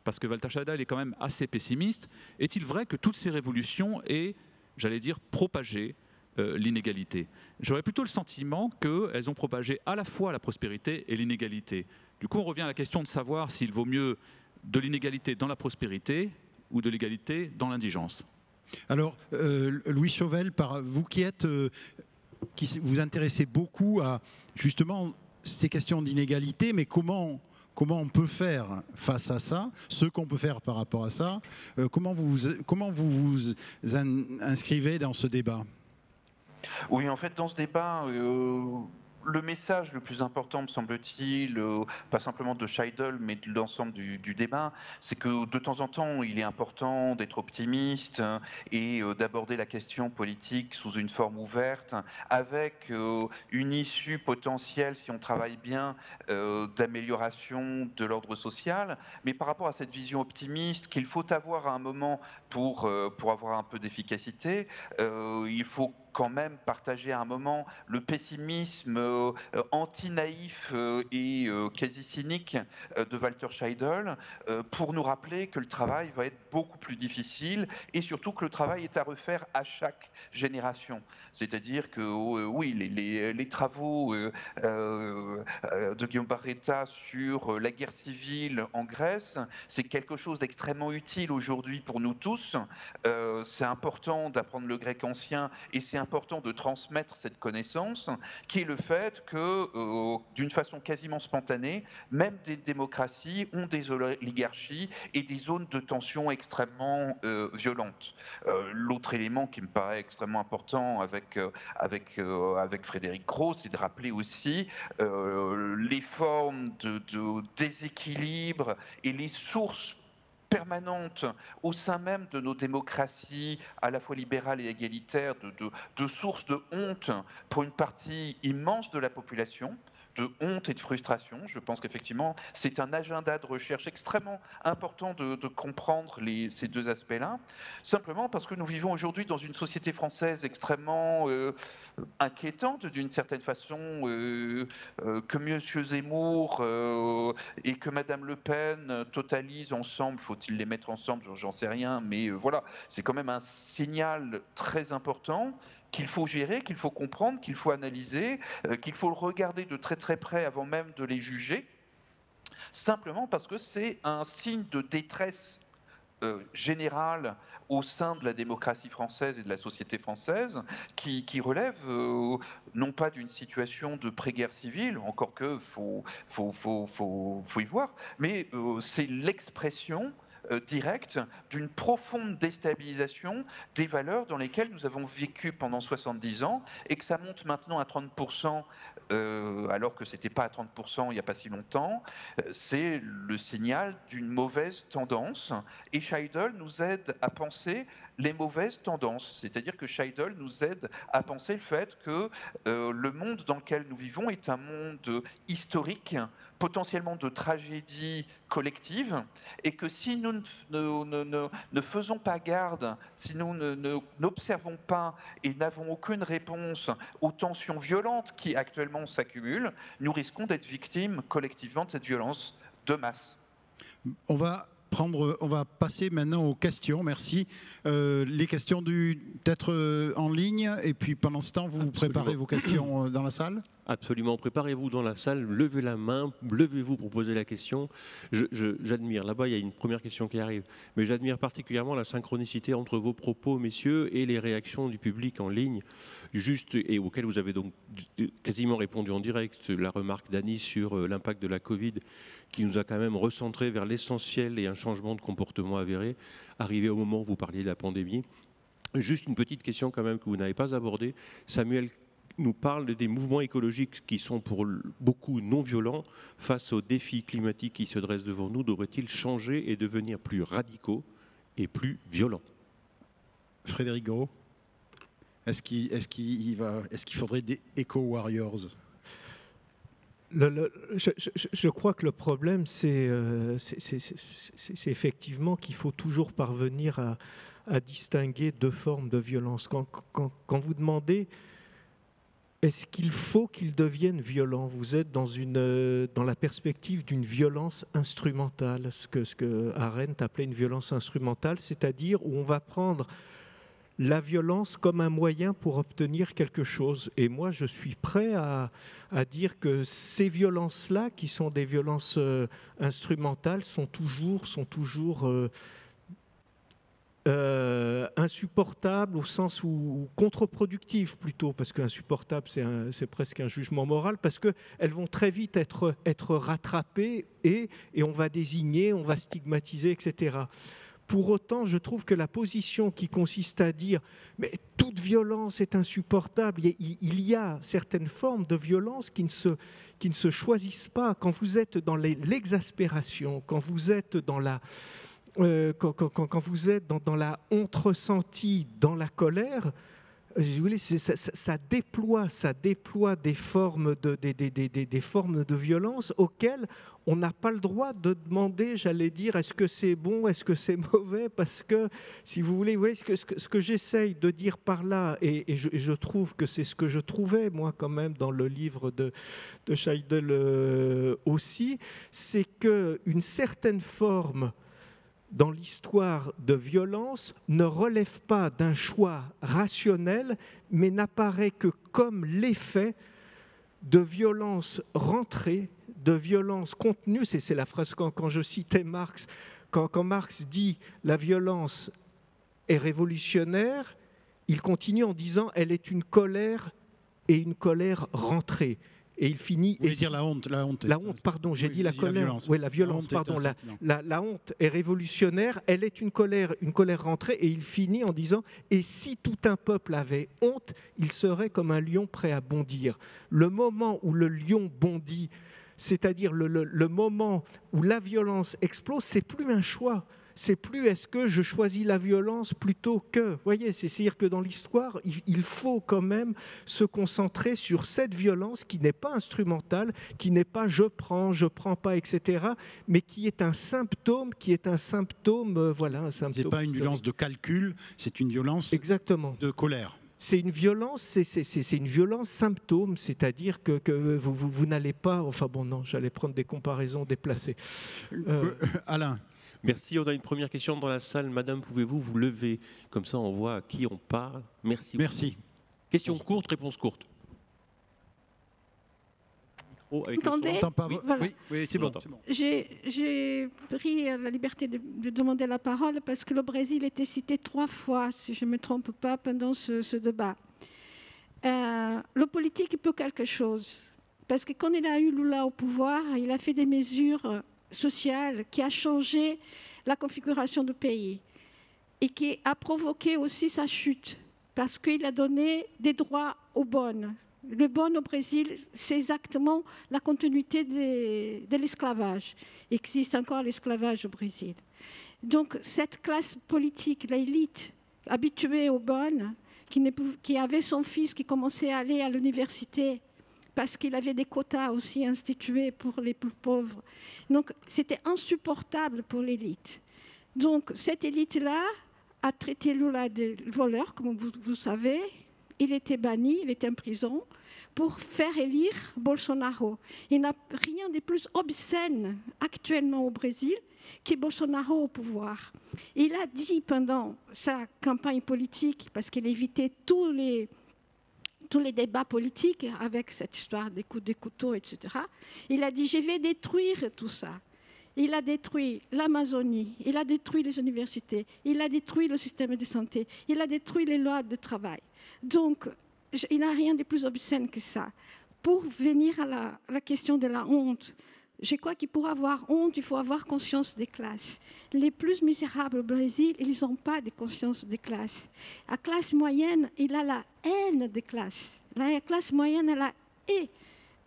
parce que Walter Scheidel est quand même assez pessimiste, est-il vrai que toutes ces révolutions aient, j'allais dire, propagé l'inégalité? J'aurais plutôt le sentiment qu'elles ont propagé à la fois la prospérité et l'inégalité. Du coup, on revient à la question de savoir s'il vaut mieux de l'inégalité dans la prospérité ou de l'égalité dans l'indigence. Alors, Louis Chauvel, vous qui vous intéressez beaucoup à justement ces questions d'inégalité, mais comment on peut faire face à ça, ce qu'on peut faire par rapport à ça, comment vous vous inscrivez dans ce débat? Oui, en fait, dans ce débat, le message le plus important, me semble-t-il, pas simplement de Scheidel, mais de l'ensemble du débat, c'est que de temps en temps, il est important d'être optimiste et d'aborder la question politique sous une forme ouverte, avec une issue potentielle, si on travaille bien, d'amélioration de l'ordre social. Mais par rapport à cette vision optimiste qu'il faut avoir à un moment pour avoir un peu d'efficacité, il faut quand même partager à un moment le pessimisme anti-naïf et quasi cynique de Walter Scheidel pour nous rappeler que le travail va être beaucoup plus difficile et surtout que le travail est à refaire à chaque génération. C'est-à-dire que oui, les travaux de Guillaume Barretta sur la guerre civile en Grèce, c'est quelque chose d'extrêmement utile aujourd'hui pour nous tous. C'est important d'apprendre le grec ancien et c'est important de transmettre cette connaissance, qui est le fait que, d'une façon quasiment spontanée, même des démocraties ont des oligarchies et des zones de tension extrêmement violentes. L'autre élément qui me paraît extrêmement important avec Frédéric Gros, c'est de rappeler aussi les formes de déséquilibre et les sources permanente au sein même de nos démocraties, à la fois libérales et égalitaires, de sources de honte pour une partie immense de la population, de honte et de frustration. Je pense qu'effectivement, c'est un agenda de recherche extrêmement important de comprendre ces deux aspects-là, simplement parce que nous vivons aujourd'hui dans une société française extrêmement inquiétante d'une certaine façon, que M. Zemmour et que Mme Le Pen totalisent ensemble, faut-il les mettre ensemble, j'en sais rien, mais voilà, c'est quand même un signal très important qu'il faut gérer, qu'il faut comprendre, qu'il faut analyser, qu'il faut regarder de très très près avant même de les juger, simplement parce que c'est un signe de détresse générale au sein de la démocratie française et de la société française qui relève non pas d'une situation de pré-guerre civile, encore que faut y voir, mais c'est l'expression directe d'une profonde déstabilisation des valeurs dans lesquelles nous avons vécu pendant 70 ans et que ça monte maintenant à 30%, alors que ce n'était pas à 30% il n'y a pas si longtemps. C'est le signal d'une mauvaise tendance et Scheidel nous aide à penser les mauvaises tendances, c'est-à-dire que Scheidel nous aide à penser le fait que le monde dans lequel nous vivons est un monde historique, potentiellement de tragédie collective, et que si nous ne faisons pas garde, si nous n'observons pas et n'avons aucune réponse aux tensions violentes qui actuellement s'accumulent, nous risquons d'être victimes collectivement de cette violence de masse. On va passer maintenant aux questions, merci. Les questions peut-être en ligne, et puis pendant ce temps, vous préparez vos questions dans la salle ? Absolument, préparez-vous dans la salle, levez la main, levez-vous pour poser la question. J'admire, là-bas il y a une première question qui arrive, mais j'admire particulièrement la synchronicité entre vos propos, messieurs, et les réactions du public en ligne, juste et auxquelles vous avez donc quasiment répondu en direct. La remarque d'Annie sur l'impact de la Covid, qui nous a quand même recentré vers l'essentiel et un changement de comportement avéré, arrivé au moment où vous parliez de la pandémie. Juste une petite question quand même que vous n'avez pas abordée. Samuel nous parle des mouvements écologiques qui sont pour beaucoup non violents face aux défis climatiques qui se dressent devant nous. Devraient-ils changer et devenir plus radicaux et plus violents? Frédéric Gros, est-ce qu'il faudrait des éco-warriors? Je crois que le problème, c'est effectivement qu'il faut toujours parvenir à distinguer deux formes de violence. Quand vous demandez est-ce qu'il faut qu'ils deviennent violents, vous êtes dans la perspective d'une violence instrumentale, ce que Arendt appelait une violence instrumentale, c'est-à-dire où on va prendre la violence comme un moyen pour obtenir quelque chose. Et moi, je suis prêt à dire que ces violences-là, qui sont des violences instrumentales, sont toujours insupportables au sens où contre-productives plutôt, parce qu'insupportable, c'est presque un jugement moral, parce qu'elles vont très vite être rattrapées et on va désigner, on va stigmatiser, etc. Pour autant, je trouve que la position qui consiste à dire « mais toute violence est insupportable », il y a certaines formes de violence qui ne se choisissent pas. Quand vous êtes dans l'exaspération, quand vous êtes dans la honte ressentie, dans la colère, ça déploie des formes de violence auxquelles on n'a pas le droit de demander, j'allais dire, est-ce que c'est bon, est-ce que c'est mauvais, parce que, si vous voulez ce que j'essaye de dire par là, et je trouve que c'est ce que je trouvais, moi, quand même, dans le livre de Scheidel aussi, c'est qu'une certaine forme dans l'histoire de violence ne relève pas d'un choix rationnel, mais n'apparaît que comme l'effet de violence rentrée, de violence contenue. C'est la phrase quand je citais Marx, quand Marx dit « la violence est révolutionnaire », il continue en disant « elle est une colère et une colère rentrée ». Et il finit. Vous voulez dire la honte. La honte, pardon, j'ai dit la colère. Oui, la violence, pardon. La honte est révolutionnaire, elle est une colère rentrée, et il finit en disant « et si tout un peuple avait honte, il serait comme un lion prêt à bondir ». Le moment où le lion bondit, c'est-à-dire le moment où la violence explose, c'est plus un choix. C'est plus est-ce que je choisis la violence plutôt que... Vous voyez, c'est-à-dire que dans l'histoire, il faut quand même se concentrer sur cette violence qui n'est pas instrumentale, qui n'est pas je prends pas, etc., mais qui est un symptôme, voilà, un symptôme. C'est pas une violence de calcul, c'est une violence de colère. C'est une violence, c'est une violence symptôme, c'est-à-dire que vous n'allez pas... Enfin bon, non, j'allais prendre des comparaisons déplacées. Alain. Merci. On a une première question dans la salle. Madame, pouvez-vous vous lever? Comme ça, on voit à qui on parle. Merci. Merci. Question courte, réponse courte. Entendez ? Voilà. Oui, c'est bon. J'ai pris la liberté de demander la parole parce que le Brésil était cité 3 fois, si je ne me trompe pas, pendant ce débat. Le politique peut quelque chose. Parce que quand il a eu Lula au pouvoir, il a fait des mesures sociale qui a changé la configuration du pays et qui a provoqué aussi sa chute parce qu'il a donné des droits aux bonnes. Le bon au Brésil, c'est exactement la continuité de l'esclavage. Il existe encore l'esclavage au Brésil. Donc cette classe politique, l'élite habituée aux bonnes, qui avait son fils qui commençait à aller à l'université parce qu'il avait des quotas aussi institués pour les plus pauvres. Donc, c'était insupportable pour l'élite. Donc, cette élite-là a traité Lula de voleur, comme vous savez. Il était banni, il était en prison, pour faire élire Bolsonaro. Il n'y a rien de plus obscène actuellement au Brésil que Bolsonaro au pouvoir. Il a dit pendant sa campagne politique, parce qu'il évitait tous les débats politiques avec cette histoire des coups de couteau, etc. Il a dit « je vais détruire tout ça ». Il a détruit l'Amazonie, il a détruit les universités, il a détruit le système de santé, il a détruit les lois de travail. Donc, il n'y a rien de plus obscène que ça. Pour venir à la question de la honte, je crois que pour avoir honte, il faut avoir conscience des classes. Les plus misérables au Brésil, ils n'ont pas de conscience des classes. La classe moyenne, il a la haine des classes. La classe moyenne, elle a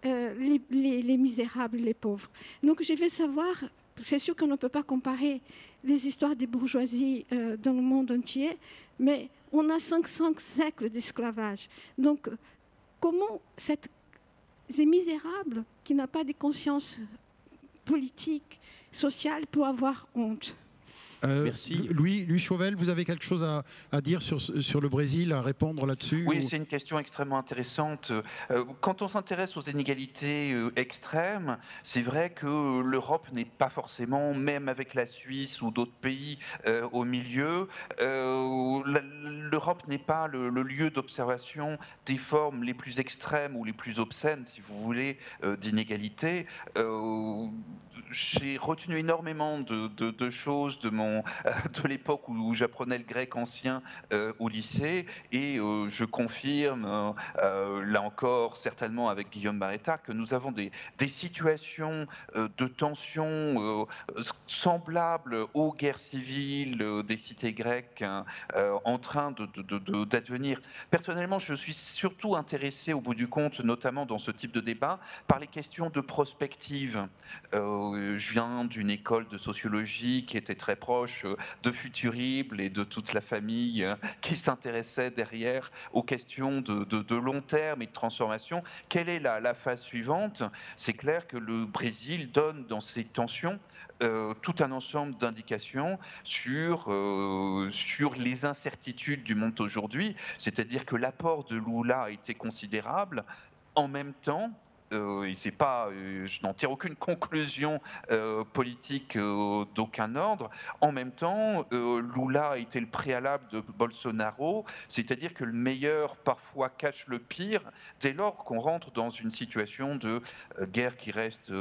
les misérables, les pauvres. Donc je veux savoir, c'est sûr qu'on ne peut pas comparer les histoires des bourgeoisies dans le monde entier, mais on a 500 siècles d'esclavage. Donc comment et misérable qui n'a pas de conscience politique, sociale, peut avoir honte. Merci. Louis Chauvel, vous avez quelque chose à dire sur le Brésil, à répondre là-dessus? Oui, c'est une question extrêmement intéressante. Quand on s'intéresse aux inégalités extrêmes, c'est vrai que l'Europe n'est pas forcément, même avec la Suisse ou d'autres pays au milieu, l'Europe n'est pas le lieu d'observation des formes les plus extrêmes ou les plus obscènes, si vous voulez, d'inégalités. J'ai retenu énormément de choses de l'époque où j'apprenais le grec ancien au lycée, et je confirme, là encore, certainement avec Guillaume Barretta, que nous avons des situations de tension semblables aux guerres civiles des cités grecques en train d'advenir. Personnellement, je suis surtout intéressé, au bout du compte, notamment dans ce type de débat, par les questions de prospective. Je viens d'une école de sociologie qui était très proche de Futurible et de toute la famille qui s'intéressait derrière aux questions de long terme et de transformation. Quelle est la phase suivante? C'est clair que le Brésil donne dans ces tensions tout un ensemble d'indications sur les incertitudes du monde aujourd'hui, c'est-à-dire que l'apport de Lula a été considérable. En même temps, et c'est pas, je n'en tire aucune conclusion politique d'aucun ordre. En même temps, Lula a été le préalable de Bolsonaro, c'est-à-dire que le meilleur parfois cache le pire dès lors qu'on rentre dans une situation de guerre qui reste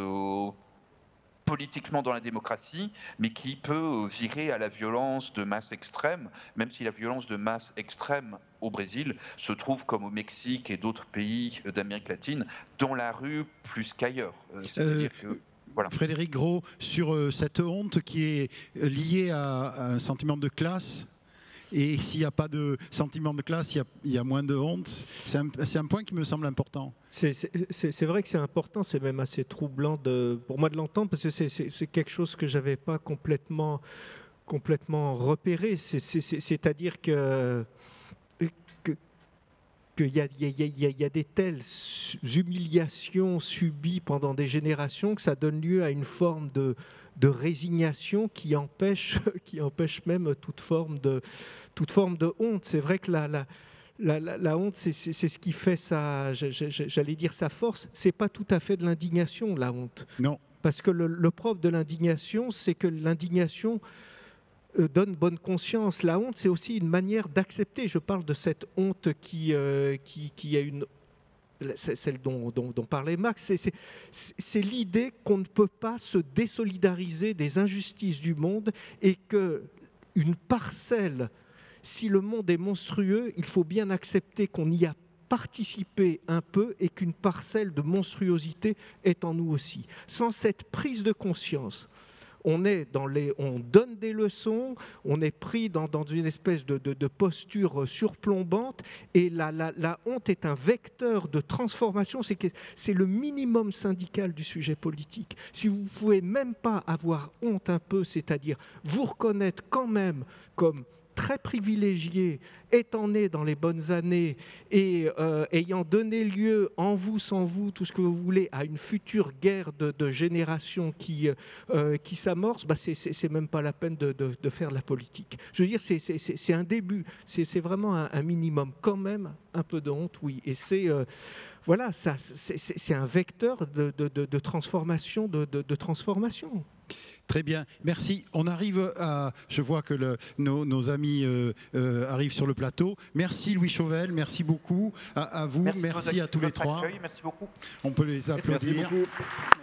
politiquement dans la démocratie, mais qui peut virer à la violence de masse extrême, même si la violence de masse extrême au Brésil se trouve, comme au Mexique et d'autres pays d'Amérique latine, dans la rue plus qu'ailleurs. C'est-à-dire que voilà. Frédéric Gros, sur cette honte qui est liée à un sentiment de classe, et s'il n'y a pas de sentiment de classe, il y a moins de honte. C'est un point qui me semble important. C'est vrai que c'est important, c'est même assez troublant pour moi de l'entendre, parce que c'est quelque chose que je n'avais pas complètement repéré. C'est-à-dire qu'il y a des telles humiliations subies pendant des générations que ça donne lieu à une forme de résignation qui empêche même toute forme de honte. C'est vrai que la honte, c'est ce qui fait j'allais dire sa force. C'est pas tout à fait de l'indignation, la honte. Non. Parce que le propre de l'indignation, c'est que l'indignation donne bonne conscience. La honte, c'est aussi une manière d'accepter. Je parle de cette honte qui a une... celle dont parlait Max, c'est l'idée qu'on ne peut pas se désolidariser des injustices du monde, et qu'une parcelle, si le monde est monstrueux, il faut bien accepter qu'on y a participé un peu et qu'une parcelle de monstruosité est en nous aussi. Sans cette prise de conscience, on donne des leçons, on est pris dans une espèce de posture surplombante, et la honte est un vecteur de transformation. C'est le minimum syndical du sujet politique. Si vous ne pouvez même pas avoir honte un peu, c'est-à-dire vous reconnaître quand même comme très privilégié, étant né dans les bonnes années et ayant donné lieu, en vous, sans vous, tout ce que vous voulez, à une future guerre de génération qui s'amorce, c'est même pas la peine de faire la politique. Je veux dire, c'est un début, c'est vraiment un minimum. Quand même, un peu de honte, oui. Et c'est un vecteur de transformation, de transformation. Très bien, merci. On arrive à... Je vois que nos amis arrivent sur le plateau. Merci Louis Chauvel, merci beaucoup à vous, merci à tous les trois. Merci beaucoup. On peut les applaudir. Merci beaucoup.